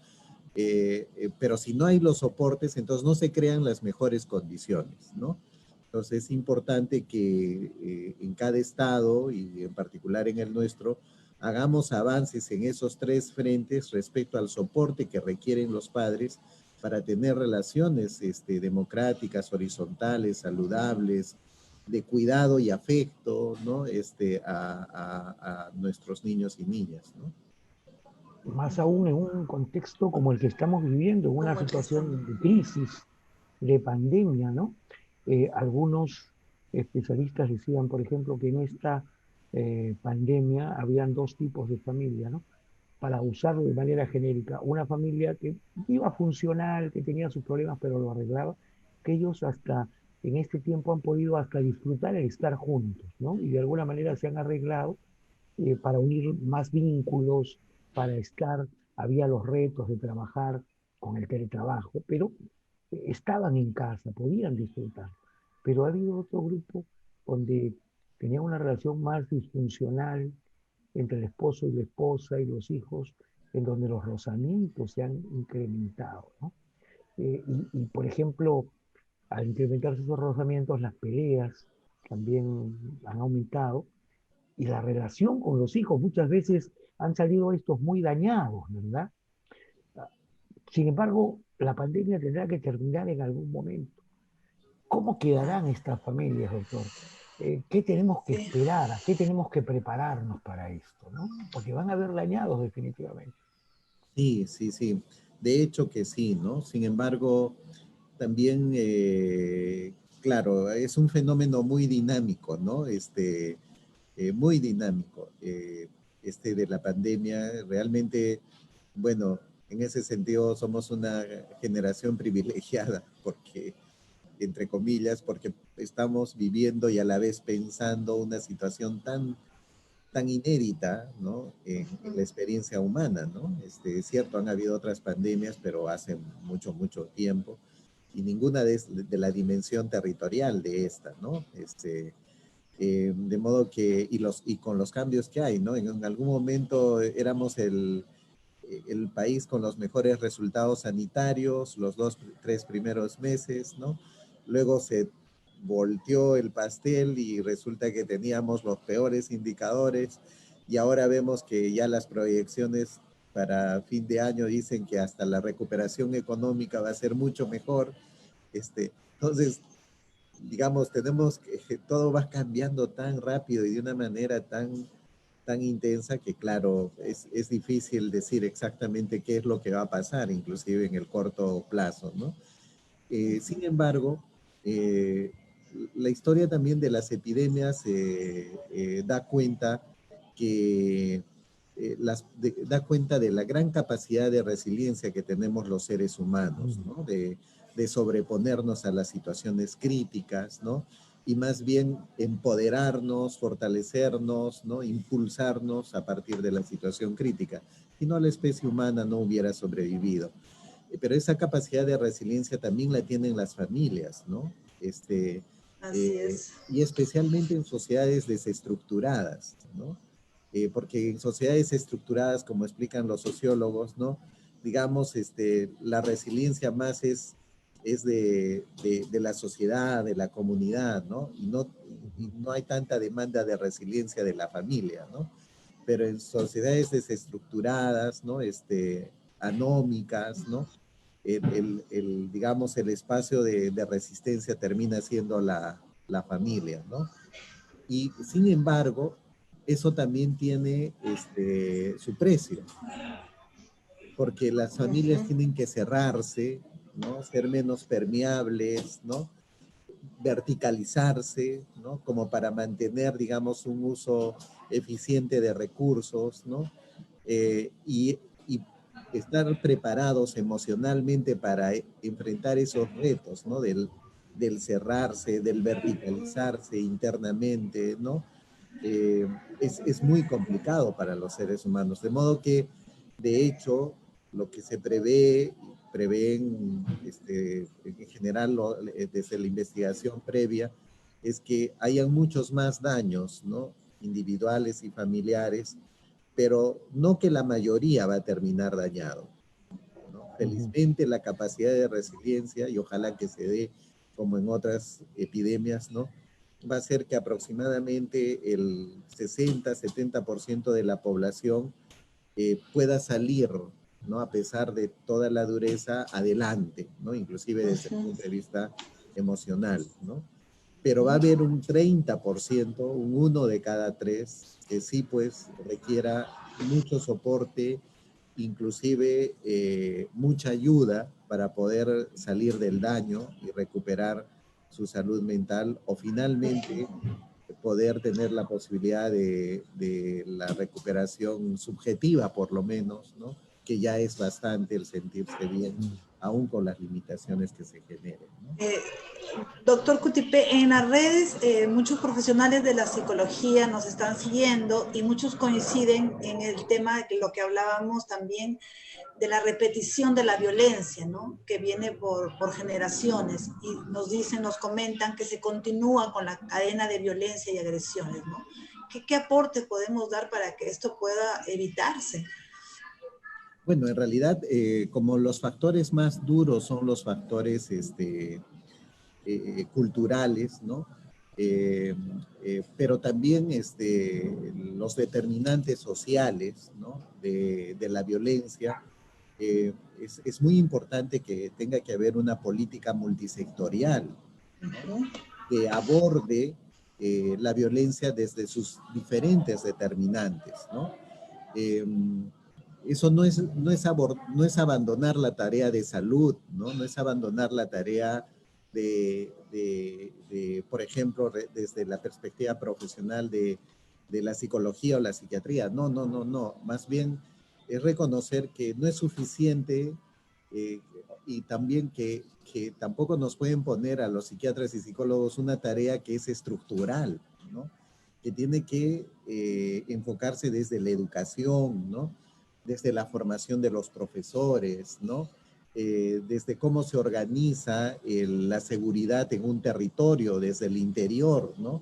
pero si no hay los soportes, entonces no se crean las mejores condiciones, ¿no? Entonces es importante que en cada estado y en particular en el nuestro, hagamos avances en esos tres frentes respecto al soporte que requieren los padres para tener relaciones democráticas, horizontales, saludables, de cuidado y afecto, ¿no? A nuestros niños y niñas, ¿no? Más aún en un contexto como el que estamos viviendo, en una Como el que estamos. situación de crisis, de pandemia, ¿no? Algunos especialistas decían, por ejemplo, que en esta pandemia habían dos tipos de familia, ¿no? Para usarlo de manera genérica, una familia que iba funcional, que tenía sus problemas, pero lo arreglaba, que ellos hasta en este tiempo han podido hasta disfrutar el estar juntos, ¿no? Y de alguna manera se han arreglado para unir más vínculos, para estar, había los retos de trabajar con el teletrabajo, pero estaban en casa, podían disfrutar. pero ha habido otro grupo donde tenía una relación más disfuncional entre el esposo y la esposa y los hijos, en donde los rozamientos se han incrementado, ¿no? Por ejemplo, al incrementarse esos rozamientos, las peleas también han aumentado y la relación con los hijos muchas veces han salido estos muy dañados, ¿verdad? Sin embargo, la pandemia tendrá que terminar en algún momento. ¿Cómo quedarán estas familias, doctor? ¿Qué tenemos que Sí. esperar? ¿A qué tenemos que prepararnos para esto, ¿no? Porque van a haber dañados definitivamente. Sí, sí, sí. De hecho que sí, ¿no? Sin embargo, también, claro, es un fenómeno muy dinámico, ¿no? Muy dinámico. De la pandemia, realmente, bueno, en ese sentido somos una generación privilegiada, porque, entre comillas, porque estamos viviendo y a la vez pensando una situación tan inédita, ¿no? En la experiencia humana, ¿no? Es cierto, han habido otras pandemias, pero hace mucho, mucho tiempo, y ninguna de la dimensión territorial de esta, ¿no? De modo que, y con los cambios que hay, ¿no? En algún momento éramos el país con los mejores resultados sanitarios los 3 primeros meses, ¿no? Luego se volteó el pastel y resulta que teníamos los peores indicadores y ahora vemos que ya las proyecciones para fin de año dicen que hasta la recuperación económica va a ser mucho mejor. Entonces, digamos, tenemos que todo va cambiando tan rápido y de una manera tan intensa que, claro, es difícil decir exactamente qué es lo que va a pasar, inclusive en el corto plazo, ¿no? Sin embargo, eh, la historia también de las epidemias da cuenta que da cuenta de la gran capacidad de resiliencia que tenemos los seres humanos, ¿no? De sobreponernos a las situaciones críticas, ¿no? Y más bien empoderarnos, fortalecernos, ¿no? Impulsarnos a partir de la situación crítica. Si no, la especie humana no hubiera sobrevivido. Pero esa capacidad de resiliencia también la tienen las familias, ¿no? Así es. Y especialmente en sociedades desestructuradas, ¿no? Porque en sociedades estructuradas, como explican los sociólogos, ¿no? Digamos, la resiliencia más es de la sociedad, de la comunidad, ¿no? Y no hay tanta demanda de resiliencia de la familia, ¿no? Pero en sociedades desestructuradas, ¿no? Anómicas, ¿no? Digamos, el espacio de resistencia termina siendo la familia, ¿no? Y sin embargo, eso también tiene su precio, porque las familias Ujú. tienen que cerrarse, ¿no? Ser menos permeables, ¿no? Verticalizarse, ¿no? Como para mantener, digamos, un uso eficiente de recursos, ¿no? Y estar preparados emocionalmente para enfrentar esos retos, ¿no? Del cerrarse, del verticalizarse internamente, ¿no? Es muy complicado para los seres humanos. De modo que, de hecho, lo que se prevén en general desde la investigación previa, es que hayan muchos más daños, ¿no? Individuales y familiares, pero no que la mayoría va a terminar dañado, ¿no? Ujú. Felizmente la capacidad de resiliencia, y ojalá que se dé como en otras epidemias, ¿no? Va a ser que aproximadamente el 60-70% de la población pueda salir, ¿no? A pesar de toda la dureza, adelante, ¿no? Inclusive desde el Ujú. punto de vista emocional, ¿no? Pero va a haber un 30%, un uno de cada tres, que sí pues requiera mucho soporte, inclusive mucha ayuda para poder salir del daño y recuperar su salud mental o finalmente poder tener la posibilidad de la recuperación subjetiva por lo menos, ¿no? que ya es bastante el sentirse bien, aún con las limitaciones que se generen, ¿no? Doctor Cutipe, en las redes muchos profesionales de la psicología nos están siguiendo y muchos coinciden en el tema de lo que hablábamos también de la repetición de la violencia, ¿no? Que viene por generaciones y nos dicen, nos comentan que se continúa con la cadena de violencia y agresiones, ¿no? ¿Qué aporte podemos dar para que esto pueda evitarse? Bueno, en realidad, como los factores más duros son los factores culturales, ¿no? Pero también los determinantes sociales, ¿no? De la violencia. Es muy importante que tenga que haber una política multisectorial, ¿no? Que aborde la violencia desde sus diferentes determinantes, ¿no? Eso no es abandonar la tarea de salud, ¿no? No es abandonar la tarea por ejemplo, desde la perspectiva profesional de la psicología o la psiquiatría. No, no, no, no. Más bien es reconocer que no es suficiente y también que tampoco nos pueden poner a los psiquiatras y psicólogos una tarea que es estructural, ¿no? Que tiene que enfocarse desde la educación, ¿no? Desde la formación de los profesores, ¿no? Desde cómo se organiza la seguridad en un territorio, desde el interior, ¿no?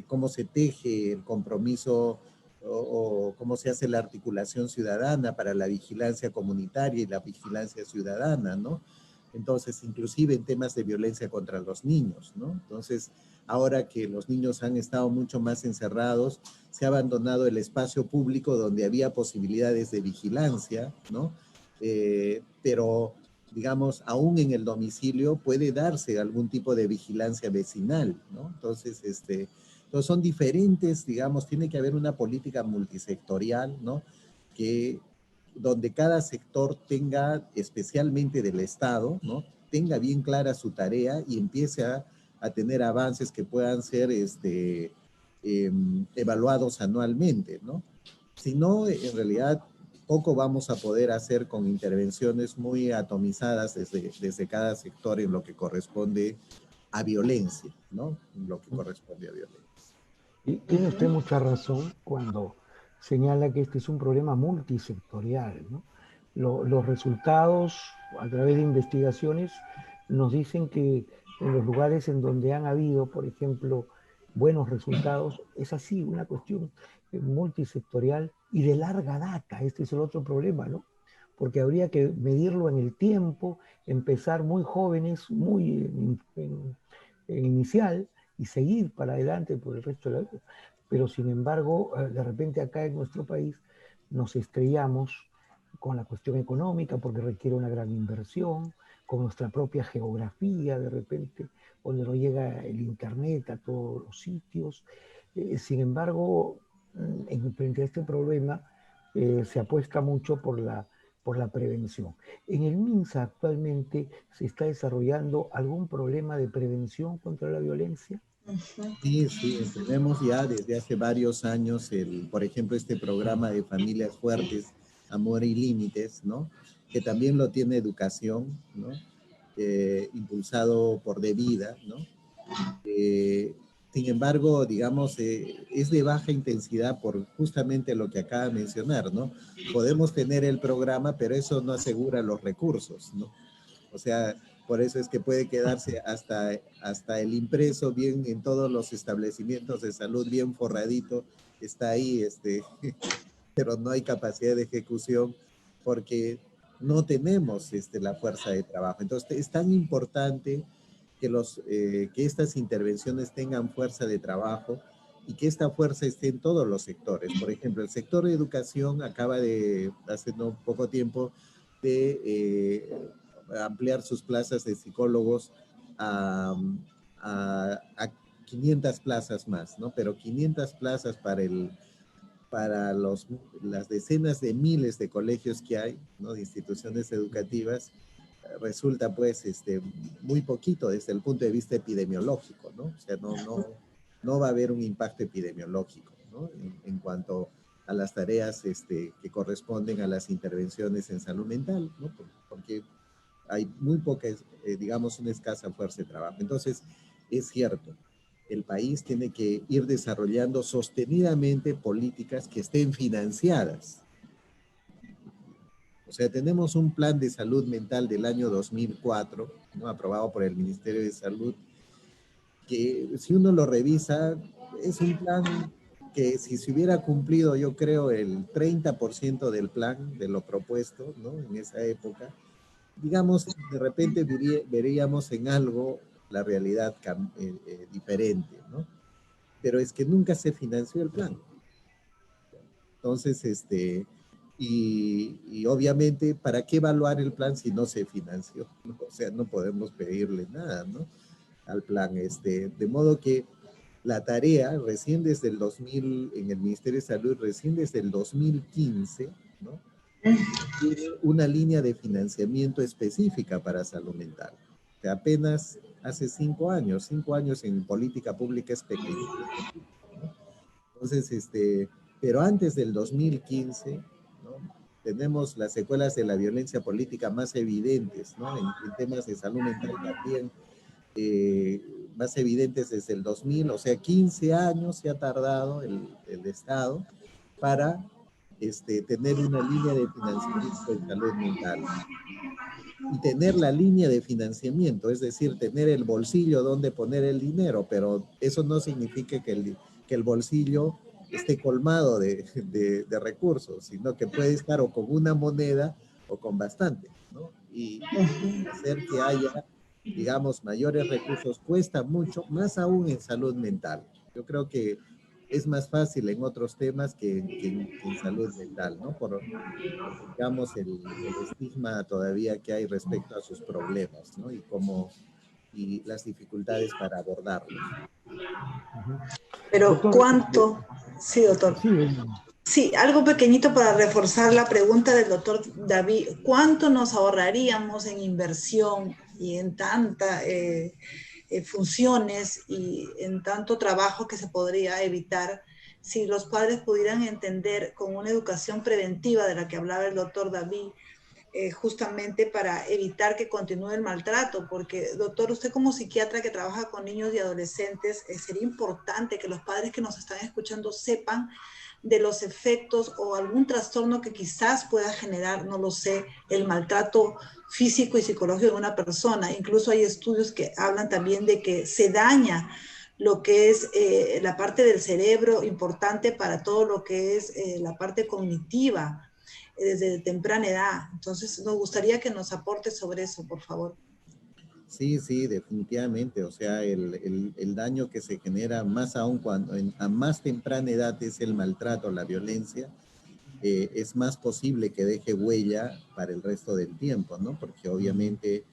Cómo se teje el compromiso o cómo se hace la articulación ciudadana para la vigilancia comunitaria y la vigilancia ciudadana, ¿no? Entonces, inclusive en temas de violencia contra los niños, ¿no? Entonces, ahora que los niños han estado mucho más encerrados, se ha abandonado el espacio público donde había posibilidades de vigilancia, ¿no? Pero, digamos, aún en el domicilio puede darse algún tipo de vigilancia vecinal, ¿no? Entonces, entonces son diferentes, digamos, tiene que haber una política multisectorial, ¿no? Donde cada sector tenga, especialmente del Estado, ¿no? Tenga bien clara su tarea y empiece a tener avances que puedan ser evaluados anualmente, ¿no? Si no, en realidad, poco vamos a poder hacer con intervenciones muy atomizadas desde cada sector en lo que corresponde a violencia, ¿no? En lo que corresponde a violencia. Y tiene usted mucha razón cuando señala que este es un problema multisectorial, ¿no? Los resultados a través de investigaciones nos dicen que en los lugares en donde han habido, por ejemplo, buenos resultados, es así, una cuestión multisectorial y de larga data. Este es el otro problema, ¿no? Porque habría que medirlo en el tiempo, empezar muy jóvenes, muy en inicial, y seguir para adelante por el resto de la vida. Pero sin embargo, de repente acá en nuestro país nos estrellamos con la cuestión económica porque requiere una gran inversión, con nuestra propia geografía, de repente, donde no llega el internet a todos los sitios. Sin embargo, frente a este problema, se apuesta mucho por la prevención. En el MINSA actualmente se está desarrollando algún programa de prevención contra la violencia. Sí, sí, tenemos ya desde hace varios años, por ejemplo, este programa de Familias Fuertes, Amor y Límites, ¿no? Que también lo tiene educación, ¿no? Impulsado por Devida, ¿no? Sin embargo, digamos, es de baja intensidad por justamente lo que acaba de mencionar, ¿no? Podemos tener el programa, pero eso no asegura los recursos, ¿no? O sea, por eso es que puede quedarse hasta el impreso bien en todos los establecimientos de salud, bien forradito, está ahí, pero no hay capacidad de ejecución porque no tenemos la fuerza de trabajo. Entonces, es tan importante que estas intervenciones tengan fuerza de trabajo y que esta fuerza esté en todos los sectores. Por ejemplo, el sector de educación acaba hace no poco tiempo, de ampliar sus plazas de psicólogos a 500 plazas más, ¿no? Pero 500 plazas para las decenas de miles de colegios que hay, ¿no? De instituciones educativas, resulta pues muy poquito desde el punto de vista epidemiológico, ¿no? O sea, no va a haber un impacto epidemiológico, ¿no? En cuanto a las tareas que corresponden a las intervenciones en salud mental, ¿no? Porque hay muy poca, digamos, una escasa fuerza de trabajo. Entonces, es cierto, el país tiene que ir desarrollando sostenidamente políticas que estén financiadas. O sea, tenemos un plan de salud mental del año 2004, ¿no? Aprobado por el Ministerio de Salud, que si uno lo revisa, es un plan que si se hubiera cumplido, yo creo, el 30% del plan, de lo propuesto, ¿no? En esa época, digamos, de repente veríamos en algo la realidad diferente, ¿no? Pero es que nunca se financió el plan. Entonces, y obviamente, ¿para qué evaluar el plan si no se financió? ¿No? O sea, no podemos pedirle nada, ¿no? Al plan, de modo que la tarea, recién desde el 2000, en el Ministerio de Salud, recién desde el 2015, ¿no? Tiene una línea de financiamiento específica para salud mental. Que apenas hace 5 años en política pública es pequeño, ¿no? Entonces, pero antes del 2015, ¿no? Tenemos las secuelas de la violencia política más evidentes, ¿no? En temas de salud mental también, más evidentes desde el 2000, o sea, 15 años se ha tardado el Estado para tener una línea de financiamiento en salud mental. Y tener la línea de financiamiento, es decir, tener el bolsillo donde poner el dinero, pero eso no significa que el bolsillo esté colmado de recursos, sino que puede estar o con una moneda o con bastante, ¿no? Y hacer que haya, digamos, mayores recursos cuesta mucho, más aún en salud mental. Yo creo que es más fácil en otros temas que en salud mental, ¿no? Digamos, el estigma todavía que hay respecto a sus problemas, ¿no? Y las dificultades para abordarlos. Pero Doctor, ¿cuánto? Sí, doctor. sí, Sí, algo pequeñito para reforzar la pregunta del doctor David. ¿Cuánto nos ahorraríamos en inversión y en tantas funciones y en tanto trabajo que se podría evitar si los padres pudieran entender con una educación preventiva de la que hablaba el doctor David, justamente para evitar que continúe el maltrato? Porque, doctor, usted como psiquiatra que trabaja con niños y adolescentes, sería importante que los padres que nos están escuchando sepan de los efectos o algún trastorno que quizás pueda generar, no lo sé, el maltrato físico y psicológico de una persona. Incluso hay estudios que hablan también de que se daña lo que es la parte del cerebro importante para todo lo que es la parte cognitiva desde temprana edad. Entonces, nos gustaría que nos aporte sobre eso, por favor. Sí, sí, definitivamente. O sea, el daño que se genera, más aún cuando a más temprana edad es el maltrato, la violencia, es más posible que deje huella para el resto del tiempo, ¿no? Porque obviamente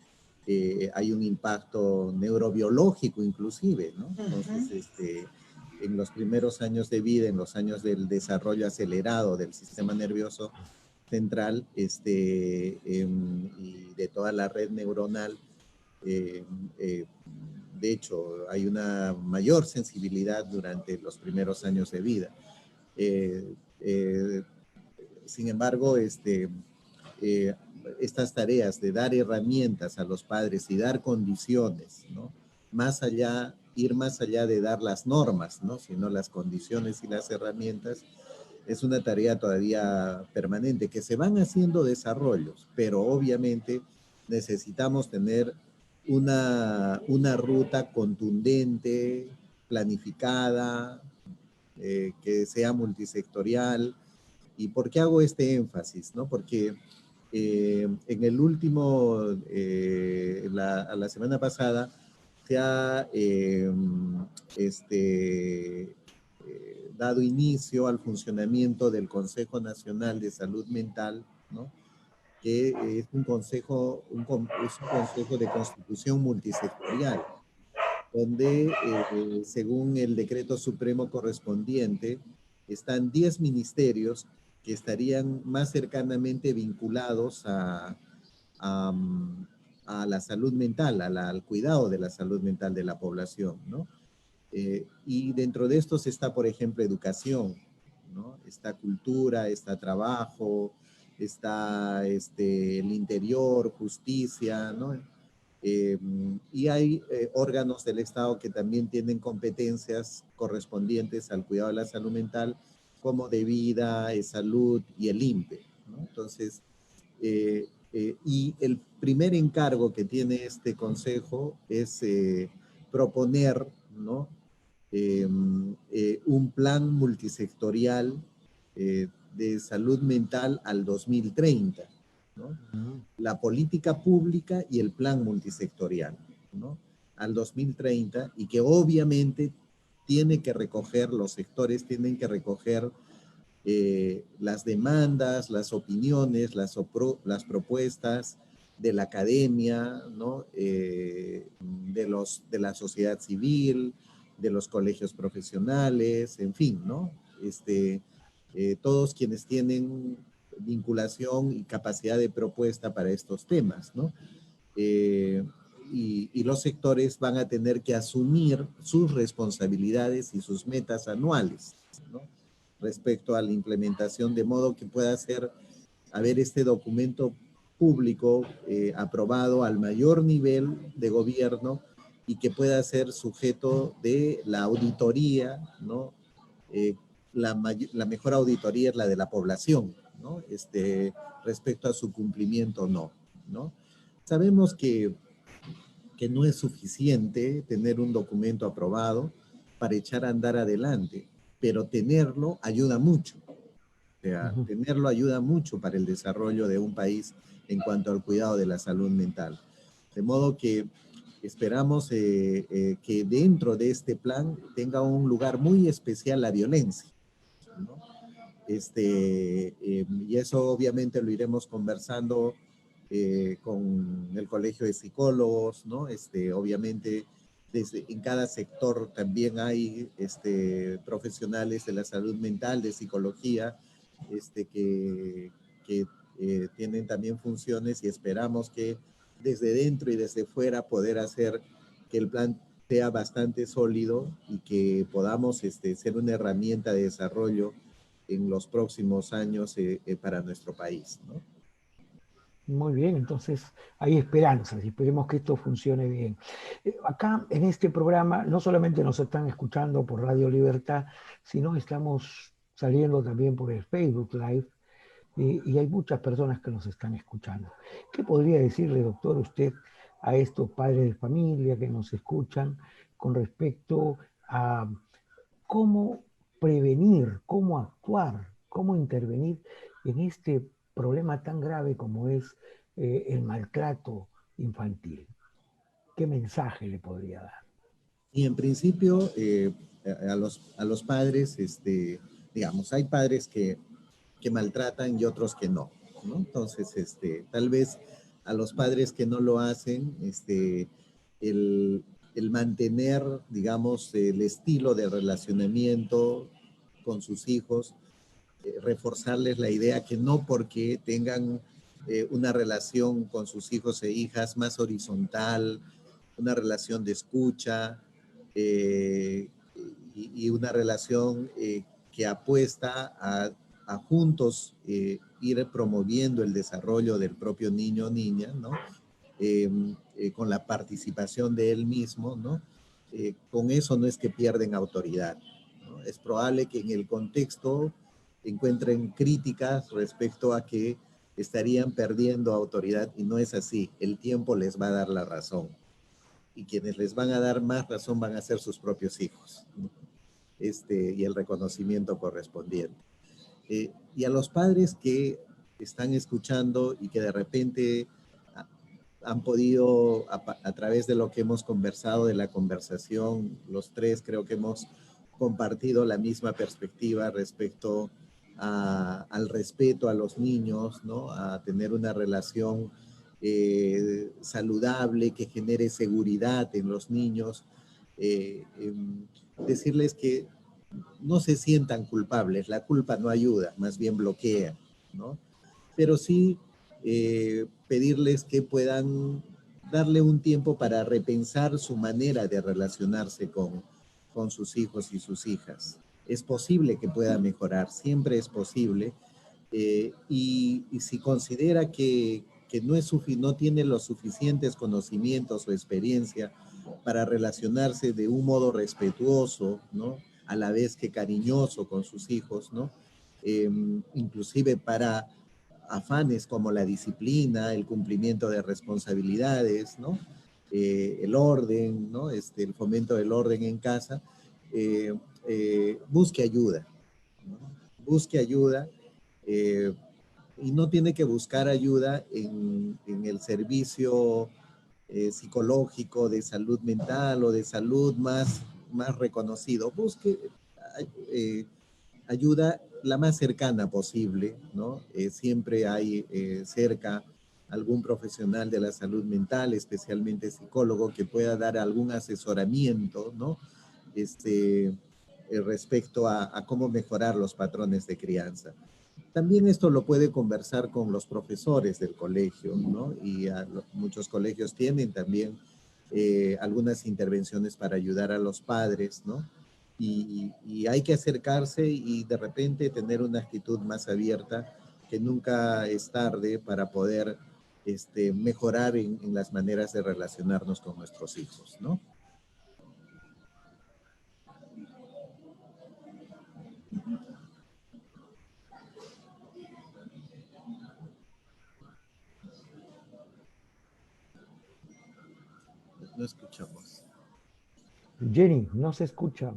hay un impacto neurobiológico inclusive, ¿no? Entonces, en los primeros años de vida, en los años del desarrollo acelerado del sistema nervioso central y de toda la red neuronal, de hecho, hay una mayor sensibilidad durante los primeros años de vida. Sin embargo, estas tareas de dar herramientas a los padres y dar condiciones, ¿no? Ir más allá de dar las normas, ¿no? Sino las condiciones y las herramientas, es una tarea todavía permanente, que se van haciendo desarrollos, pero obviamente necesitamos tener una ruta contundente, planificada, que sea multisectorial. ¿Y por qué hago este énfasis? ¿No? Porque en el último, a la semana pasada, se ha dado inicio al funcionamiento del Consejo Nacional de Salud Mental, ¿no? Que es un consejo de constitución multisectorial, donde, según el decreto supremo correspondiente, están 10 ministerios que estarían más cercanamente vinculados a la salud mental, al cuidado de la salud mental de la población, ¿no? Y dentro de estos está, por ejemplo, educación, ¿no? Está cultura, está trabajo, está el interior, justicia, ¿no? Y hay órganos del Estado que también tienen competencias correspondientes al cuidado de la salud mental, como de vida, salud y el INPE, ¿no? Entonces, y el primer encargo que tiene este consejo es proponer, ¿no? Un plan multisectorial de salud mental al 2030, ¿no? La política pública y el plan multisectorial, ¿no? Al 2030, y que obviamente tiene que recoger, los sectores tienen que recoger las demandas, las opiniones, las propuestas de la academia, ¿no? De la sociedad civil, de los colegios profesionales, en fin, ¿no? Todos quienes tienen vinculación y capacidad de propuesta para estos temas, ¿no? Y los sectores van a tener que asumir sus responsabilidades y sus metas anuales, ¿no? Respecto a la implementación, de modo que pueda haber este documento público aprobado al mayor nivel de gobierno y que pueda ser sujeto de la auditoría, ¿no? La mejor auditoría es la de la población, ¿no? Respecto a su cumplimiento o no, ¿no? Sabemos que no es suficiente tener un documento aprobado para echar a andar adelante, pero tenerlo ayuda mucho. O sea, tenerlo ayuda mucho para el desarrollo de un país en cuanto al cuidado de la salud mental. De modo que esperamos que dentro de este plan tenga un lugar muy especial la violencia, ¿no? Y eso obviamente lo iremos conversando con el Colegio de Psicólogos, ¿no? Obviamente en cada sector también hay profesionales de la salud mental, de psicología, que tienen también funciones, y esperamos que desde dentro y desde fuera poder hacer que el plan sea bastante sólido y que podamos ser una herramienta de desarrollo en los próximos años para nuestro país, ¿no? Muy bien, entonces hay esperanzas y esperemos que esto funcione bien. Acá en este programa no solamente nos están escuchando por Radio Libertad, sino estamos saliendo también por el Facebook Live y hay muchas personas que nos están escuchando. ¿Qué podría decirle, doctor, usted a estos padres de familia que nos escuchan con respecto a cómo prevenir, cómo actuar, cómo intervenir en este problema tan grave como es el maltrato infantil? ¿Qué mensaje le podría dar? Y en principio, a los padres, digamos, hay padres que maltratan y otros que no, ¿no? Entonces, tal vez a los padres que no lo hacen, el, el mantener, digamos, el estilo de relacionamiento con sus hijos, reforzarles la idea que no porque tengan una relación con sus hijos e hijas más horizontal, una relación de escucha eh, y una relación que apuesta a juntos ir promoviendo el desarrollo del propio niño o niña, ¿no? Con la participación de él mismo, ¿no? Con eso no es que pierden autoridad, ¿no? Es probable que en el contexto encuentren críticas respecto a que estarían perdiendo autoridad, y no es así. El tiempo les va a dar la razón. Y quienes les van a dar más razón van a ser sus propios hijos, ¿no? Y el reconocimiento correspondiente. Y a los padres que están escuchando y que de repente han podido, a través de lo que hemos conversado, de la conversación, los tres creo que hemos compartido la misma perspectiva respecto al respeto a los niños, ¿no? A tener una relación saludable que genere seguridad en los niños. Decirles que no se sientan culpables, la culpa no ayuda, más bien bloquea, ¿no? Pero sí pedirles que puedan darle un tiempo para repensar su manera de relacionarse con sus hijos y sus hijas. es posible que pueda mejorar, siempre es posible. Y si considera que no tiene los suficientes conocimientos o experiencia para relacionarse de un modo respetuoso, ¿no? A la vez que cariñoso con sus hijos, ¿no? Inclusive para afanes como la disciplina, el cumplimiento de responsabilidades, ¿no? El orden, ¿no? El fomento del orden en casa, busque ayuda, ¿no? Busque ayuda, eh, y no tiene que buscar ayuda en el servicio psicológico de salud mental o de salud más reconocido. Busque ayuda la más cercana posible, ¿no? Siempre hay cerca algún profesional de la salud mental, especialmente psicólogo, que pueda dar algún asesoramiento, ¿no? Respecto a cómo mejorar los patrones de crianza. También esto lo puede conversar con los profesores del colegio, ¿no? Y muchos colegios tienen también algunas intervenciones para ayudar a los padres, ¿no? Y hay que acercarse y de repente tener una actitud más abierta, que nunca es tarde para poder mejorar en las maneras de relacionarnos con nuestros hijos, ¿no? No escuchamos. Jenny, no se escucha.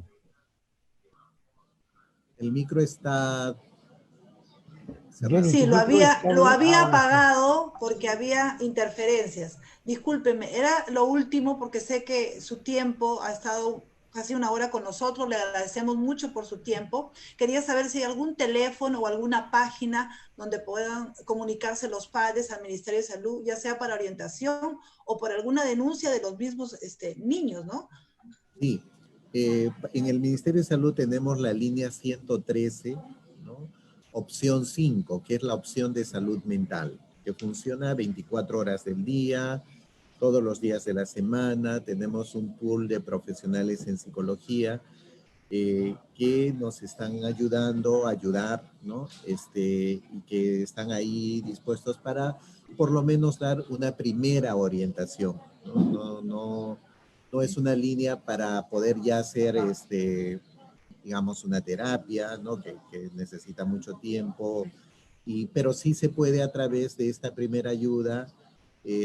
El micro está cerrado. Jenny, Sí, tu micro está lo había ahora sí. apagado porque había interferencias. Discúlpeme, era lo último porque sé que su tiempo ha estado casi una hora con nosotros, le agradecemos mucho por su tiempo. Quería saber si hay algún teléfono o alguna página donde puedan comunicarse los padres al Ministerio de Salud, ya sea para orientación o por alguna denuncia de los mismos niños, ¿no? Sí, en el Ministerio de Salud tenemos la línea 113, ¿no? Opción 5, que es la opción de salud mental, que funciona 24 horas del día, todos los días de la semana. Tenemos un pool de profesionales en psicología que nos están ayudando a ayudar, ¿no? Y que están ahí dispuestos para por lo menos dar una primera orientación, ¿no? No es una línea para poder ya hacer, digamos, una terapia, ¿no? Que necesita mucho tiempo, pero sí se puede a través de esta primera ayuda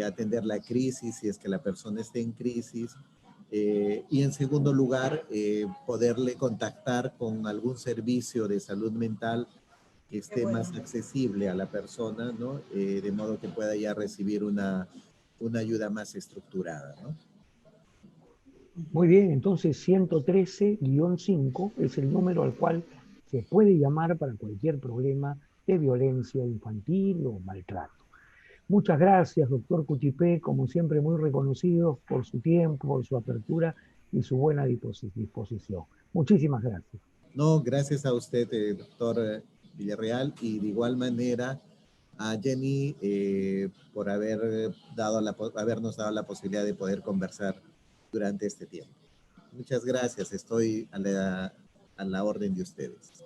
atender la crisis si es que la persona esté en crisis. Y en segundo lugar, poderle contactar con algún servicio de salud mental que esté más accesible a la persona, ¿no? De modo que pueda ya recibir una ayuda más estructurada, ¿no? Muy bien, entonces 113-5 es el número al cual se puede llamar para cualquier problema de violencia infantil o maltrato. Muchas gracias, doctor Cutipé, como siempre muy reconocido por su tiempo, por su apertura y su buena disposición. Muchísimas gracias. No, gracias a usted, doctor Villarreal, y de igual manera a Jenny por habernos dado la posibilidad de poder conversar durante este tiempo. Muchas gracias, estoy a la orden de ustedes.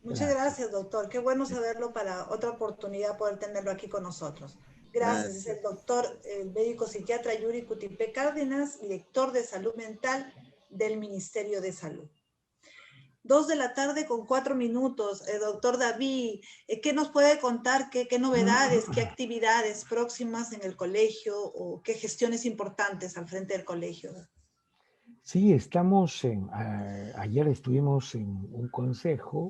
Muchas gracias, doctor. Qué bueno saberlo para otra oportunidad poder tenerlo aquí con nosotros. Gracias. Es el doctor, el médico psiquiatra Yuri Cutipé Cárdenas, director de salud mental del Ministerio de Salud. 2:04 p.m. Doctor David, ¿qué nos puede contar? ¿Qué novedades, qué actividades próximas en el colegio o qué gestiones importantes al frente del colegio? Sí, ayer estuvimos en un consejo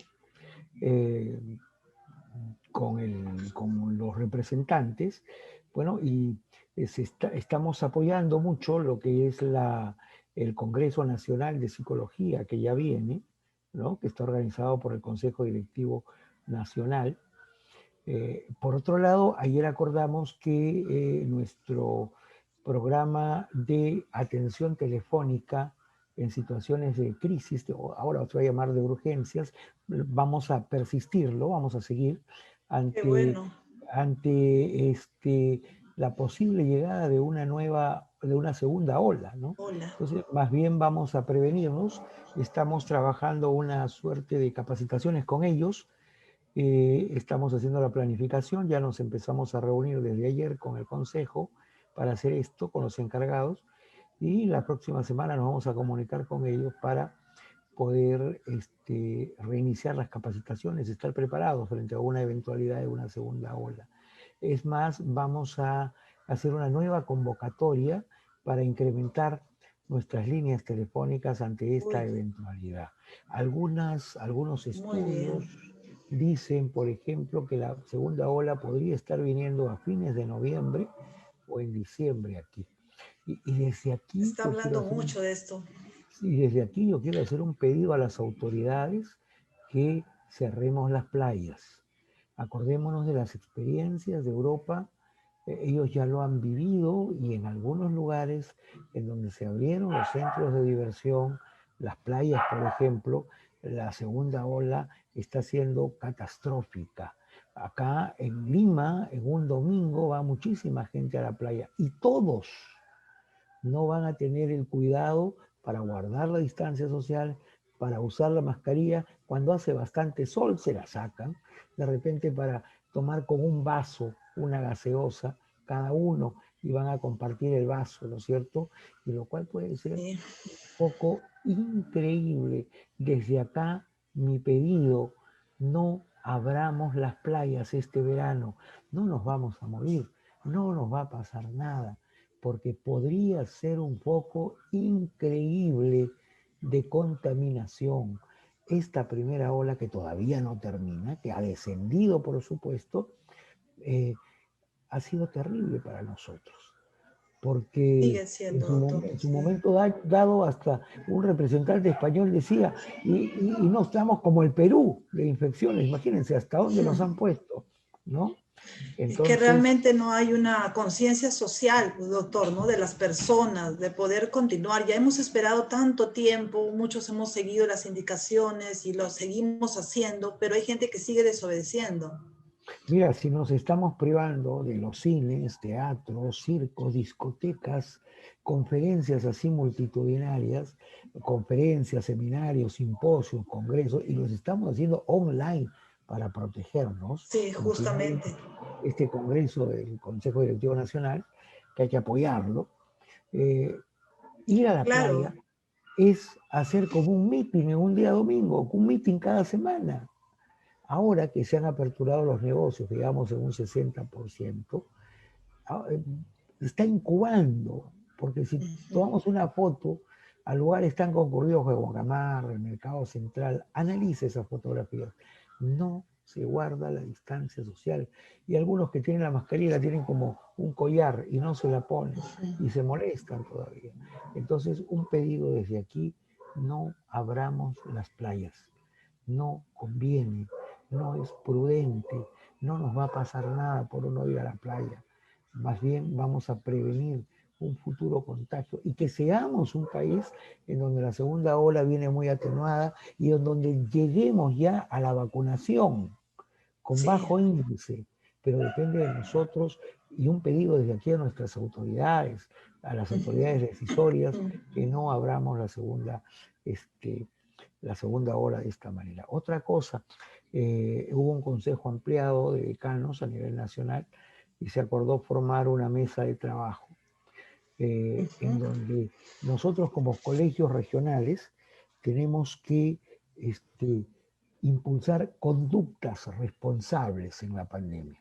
con los representantes, bueno, y estamos apoyando mucho lo que es el Congreso Nacional de Psicología que ya viene, ¿no? Que está organizado por el Consejo Directivo Nacional. Por otro lado, ayer acordamos que nuestro programa de atención telefónica en situaciones de crisis, ahora se va a llamar de urgencias, vamos a persistirlo, vamos a seguir ante la posible llegada de una nueva de una segunda ola, ¿no? Hola. Entonces, más bien vamos a prevenirnos. Estamos trabajando una suerte de capacitaciones con ellos. Estamos haciendo la planificación, ya nos empezamos a reunir desde ayer con el consejo para hacer esto, con los encargados, y la próxima semana nos vamos a comunicar con ellos para poder reiniciar las capacitaciones, estar preparados frente a una eventualidad de una segunda ola. Es más, vamos a hacer una nueva convocatoria para incrementar nuestras líneas telefónicas ante esta Uy, eventualidad. Algunos muy bien. estudios dicen, por ejemplo, que la segunda ola podría estar viniendo a fines de noviembre o en diciembre aquí. Y desde aquí Está yo quiero hablando hacer mucho de esto. y desde aquí yo quiero hacer un pedido a las autoridades que cerremos las playas. Acordémonos de las experiencias de Europa. Ellos ya lo han vivido y en algunos lugares en donde se abrieron los centros de diversión, las playas, por ejemplo, la segunda ola está siendo catastrófica. Acá en Lima, en un domingo, va muchísima gente a la playa y todos no van a tener el cuidado para guardar la distancia social, para usar la mascarilla. Cuando hace bastante sol se la sacan, de repente para tomar con un vaso una gaseosa cada uno y van a compartir el vaso, ¿no es cierto? Y lo cual puede ser Sí. un poco increíble. Desde acá mi pedido, no abramos las playas este verano, no nos vamos a morir, no nos va a pasar nada, porque podría ser un foco increíble de contaminación. Esta primera ola que todavía no termina, que ha descendido por supuesto, ha sido terrible para nosotros, porque Sigue siendo, doctor. en su Sí. momento dado hasta un representante español decía, y no estamos como el Perú de infecciones, imagínense hasta dónde nos han puesto, ¿no? Es que Entonces, realmente no hay una conciencia social, pues, doctor, ¿no? De las personas, de poder continuar. Ya hemos esperado tanto tiempo, muchos hemos seguido las indicaciones y lo seguimos haciendo, pero hay gente que sigue desobedeciendo. mira, si nos estamos privando de los cines, teatros, circos, discotecas, conferencias así multitudinarias, conferencias, seminarios, simposios, congresos, y los estamos haciendo online para protegernos, Sí, como finalmente justamente. este congreso del Consejo Directivo Nacional, que hay que apoyarlo, eh, ir a la Claro, playa es hacer como un meeting en un día domingo, un meeting cada semana. Ahora que se han aperturado los negocios, digamos en un 60%, ah, está incubando, porque si tomamos una foto a lugares tan concurridos como Gamarra, el Mercado Central, analice esas fotografías. No se guarda la distancia social. Y algunos que tienen la mascarilla la tienen como un collar y no se la ponen y se molestan todavía. Entonces, un pedido desde aquí, no abramos las playas. No conviene, no es prudente, no nos va a pasar nada por no ir a la playa. Más bien vamos a prevenir un futuro contagio y que seamos un país en donde la segunda ola viene muy atenuada y en donde lleguemos ya a la vacunación con sí. bajo índice, pero depende de nosotros y un pedido desde aquí a nuestras autoridades, a las autoridades decisorias, que no abramos la segunda ola de esta manera. Otra cosa, hubo un consejo ampliado de decanos a nivel nacional y se acordó formar una mesa de trabajo en donde nosotros como colegios regionales tenemos que impulsar conductas responsables en la pandemia.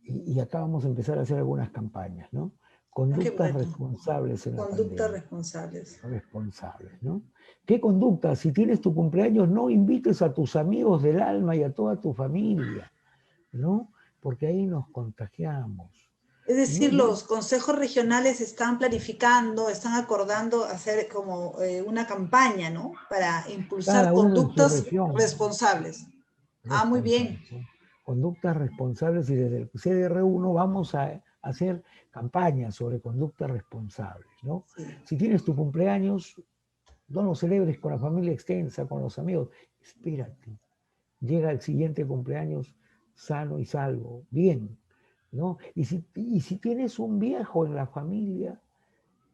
Y acá vamos a empezar a hacer algunas campañas, ¿no? Qué Conductas bueno. responsables en la Conductas pandemia. responsables. Responsables, ¿no? ¿Qué conducta? Si tienes tu cumpleaños, no invites a tus amigos del alma y a toda tu familia, ¿no? Porque ahí nos contagiamos. Es No, decir, no, los consejos regionales están planificando, están acordando hacer como una campaña, ¿no? Para impulsar cada uno en su conductas región, responsables. Ah, muy bien. responsables, ¿no? Conductas responsables y desde el CDR1 vamos a hacer campañas sobre conductas responsables, ¿no? Sí. Si tienes tu cumpleaños, no lo celebres con la familia extensa, con los amigos, espérate, llega el siguiente cumpleaños sano y salvo, bien, ¿no? Y si tienes un viejo en la familia,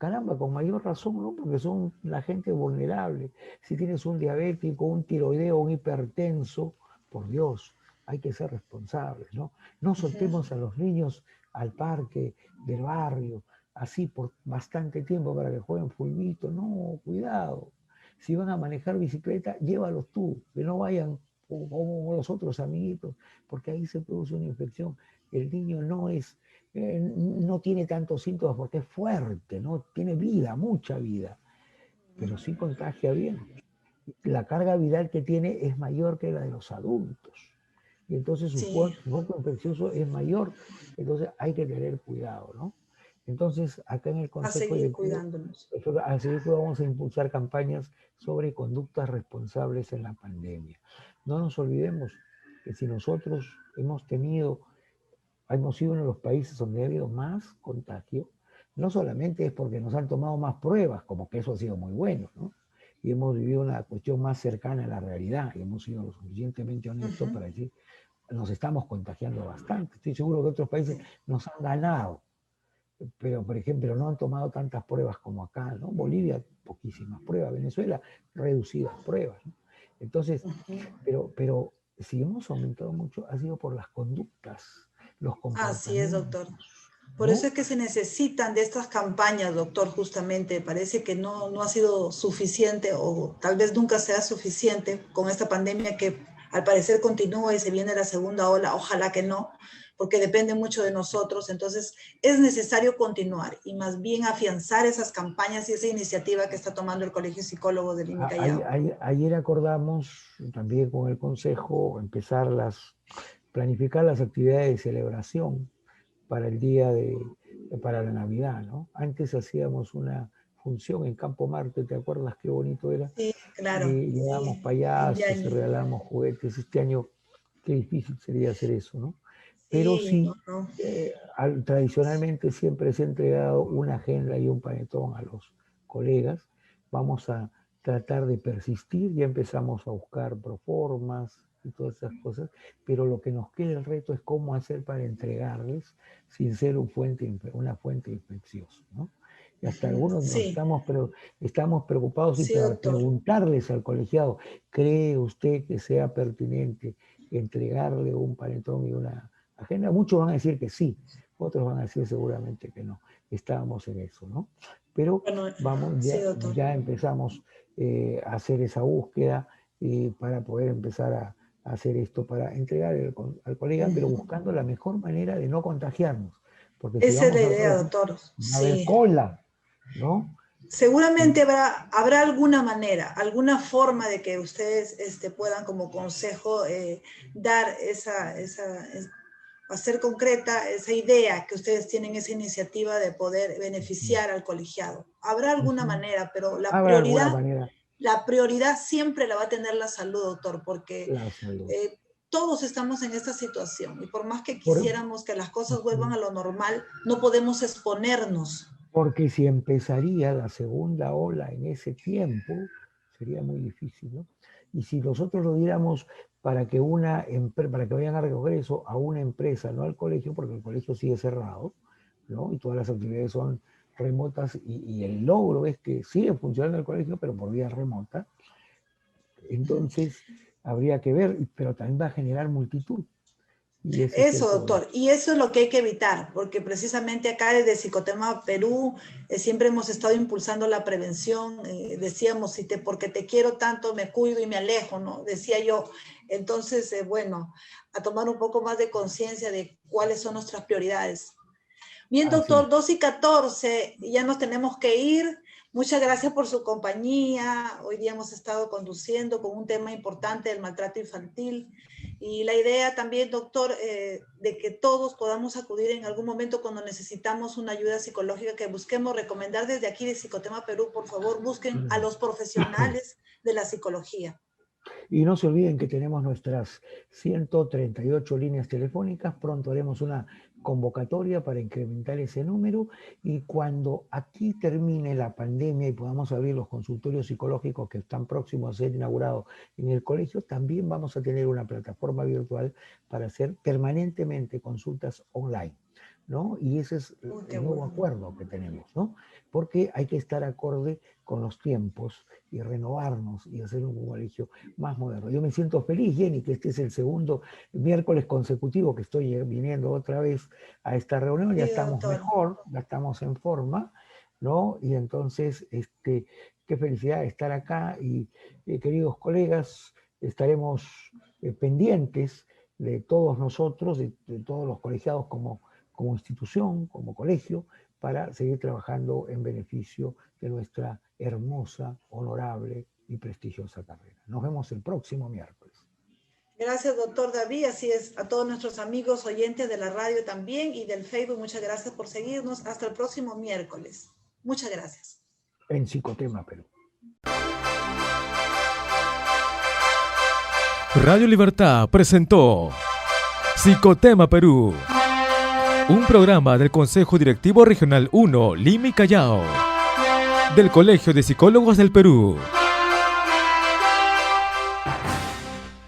caramba, con mayor razón, ¿no? Porque son la gente vulnerable. Si tienes un diabético, un tiroideo, un hipertenso, por Dios, hay que ser responsables, ¿no? No soltemos a los niños al parque del barrio, así por bastante tiempo para que jueguen fulbito. No, cuidado. Si van a manejar bicicleta, llévalos tú, que no vayan como los otros amiguitos, porque ahí se produce una infección. El niño no tiene tantos síntomas porque es fuerte, ¿no? Tiene vida, mucha vida, pero sí contagia bien. La carga viral que tiene es mayor que la de los adultos. Y entonces su foco infeccioso es mayor. Entonces hay que tener cuidado, ¿no? Entonces, acá en el Consejo Directivo, a seguir vamos a impulsar campañas sobre conductas responsables en la pandemia. No nos olvidemos que si nosotros hemos sido uno de los países donde ha habido más contagio, no solamente es porque nos han tomado más pruebas, como que eso ha sido muy bueno, ¿no? Y hemos vivido una cuestión más cercana a la realidad, y hemos sido lo suficientemente honestos para decir, nos estamos contagiando bastante. Estoy seguro que otros países nos han ganado, pero por ejemplo no han tomado tantas pruebas como acá, ¿no? Bolivia, poquísimas pruebas, Venezuela, reducidas pruebas, ¿no? Entonces, pero si hemos aumentado mucho, ha sido por las conductas, los comportamientos. Así es, doctor. Por ¿no? eso es que se necesitan de estas campañas, doctor, justamente. Parece que no ha sido suficiente o tal vez nunca sea suficiente con esta pandemia que al parecer continúa y se viene la segunda ola. Ojalá que no, porque depende mucho de nosotros. Entonces es necesario continuar y más bien afianzar esas campañas y esa iniciativa que está tomando el Colegio Psicólogo de Lima y Callao. Ayer acordamos también con el Consejo planificar las actividades de celebración para el para la Navidad, ¿no? Antes hacíamos una función en Campo Marte, ¿te acuerdas qué bonito era? Sí, claro. Llevábamos payasos y regalábamos juguetes. Este año qué difícil sería hacer eso, ¿no? Pero sí, tradicionalmente siempre se ha entregado una agenda y un panetón a los colegas. Vamos a tratar de persistir, ya empezamos a buscar proformas y todas esas cosas, pero lo que nos queda el reto es cómo hacer para entregarles sin ser una fuente infecciosa, ¿no? Y hasta algunos estamos preocupados y para preguntarles al colegiado, ¿cree usted que sea pertinente entregarle un panetón y una agenda? Muchos van a decir que sí, otros van a decir seguramente que no. Estábamos en eso, ¿no? Pero ya empezamos a hacer esa búsqueda para poder empezar a hacer esto, para entregar al colega, pero buscando la mejor manera de no contagiarnos. Porque esa es la idea, doctor. Va a haber cola, ¿no? Seguramente habrá alguna manera, alguna forma de que ustedes puedan como consejo dar hacer concreta esa idea que ustedes tienen, esa iniciativa de poder beneficiar al colegiado. Habrá alguna manera, pero la prioridad siempre la va a tener la salud, doctor, porque todos estamos en esta situación y por más que quisiéramos que las cosas vuelvan a lo normal, no podemos exponernos. Porque si empezaría la segunda ola en ese tiempo, sería muy difícil, ¿no? Y si nosotros lo diéramos para que vayan a recoger eso a una empresa, no al colegio, porque el colegio sigue cerrado, ¿no? Y todas las actividades son remotas y el logro es que sigue funcionando el colegio, pero por vía remota. Entonces, habría que ver, pero también va a generar multitud. Eso, doctor, y eso es lo que hay que evitar, porque precisamente acá desde Psicotema Perú siempre hemos estado impulsando la prevención, decíamos, porque te quiero tanto me cuido y me alejo, ¿no? Decía yo, entonces, bueno, a tomar un poco más de conciencia de cuáles son nuestras prioridades. Bien, doctor, 2:14, ya nos tenemos que ir. Muchas gracias por su compañía. Hoy día hemos estado conduciendo con un tema importante del maltrato infantil. Y la idea también, doctor, de que todos podamos acudir en algún momento cuando necesitamos una ayuda psicológica, que busquemos recomendar desde aquí de Psicotema Perú, por favor, busquen a los profesionales de la psicología. Y no se olviden que tenemos nuestras 138 líneas telefónicas. Pronto haremos una convocatoria para incrementar ese número y cuando aquí termine la pandemia y podamos abrir los consultorios psicológicos que están próximos a ser inaugurados en el colegio, también vamos a tener una plataforma virtual para hacer permanentemente consultas online. ¿no? Y ese es el nuevo acuerdo que tenemos, ¿no? Porque hay que estar acorde con los tiempos y renovarnos y hacer un colegio más moderno. Yo me siento feliz, Jenny, que este es el segundo miércoles consecutivo que estoy viniendo otra vez a esta reunión. Ya estamos mejor, ya estamos en forma, ¿no? Y entonces, qué felicidad estar acá y, queridos colegas, estaremos pendientes de todos nosotros, de todos los colegiados como institución, como colegio, para seguir trabajando en beneficio de nuestra hermosa, honorable y prestigiosa carrera. Nos vemos el próximo miércoles. Gracias, doctor David. Así es, a todos nuestros amigos oyentes de la radio también y del Facebook, muchas gracias por seguirnos. Hasta el próximo miércoles. Muchas gracias. En Psicotema Perú. Radio Libertad presentó Psicotema Perú, un programa del Consejo Directivo Regional 1 Lima y Callao, del Colegio de Psicólogos del Perú.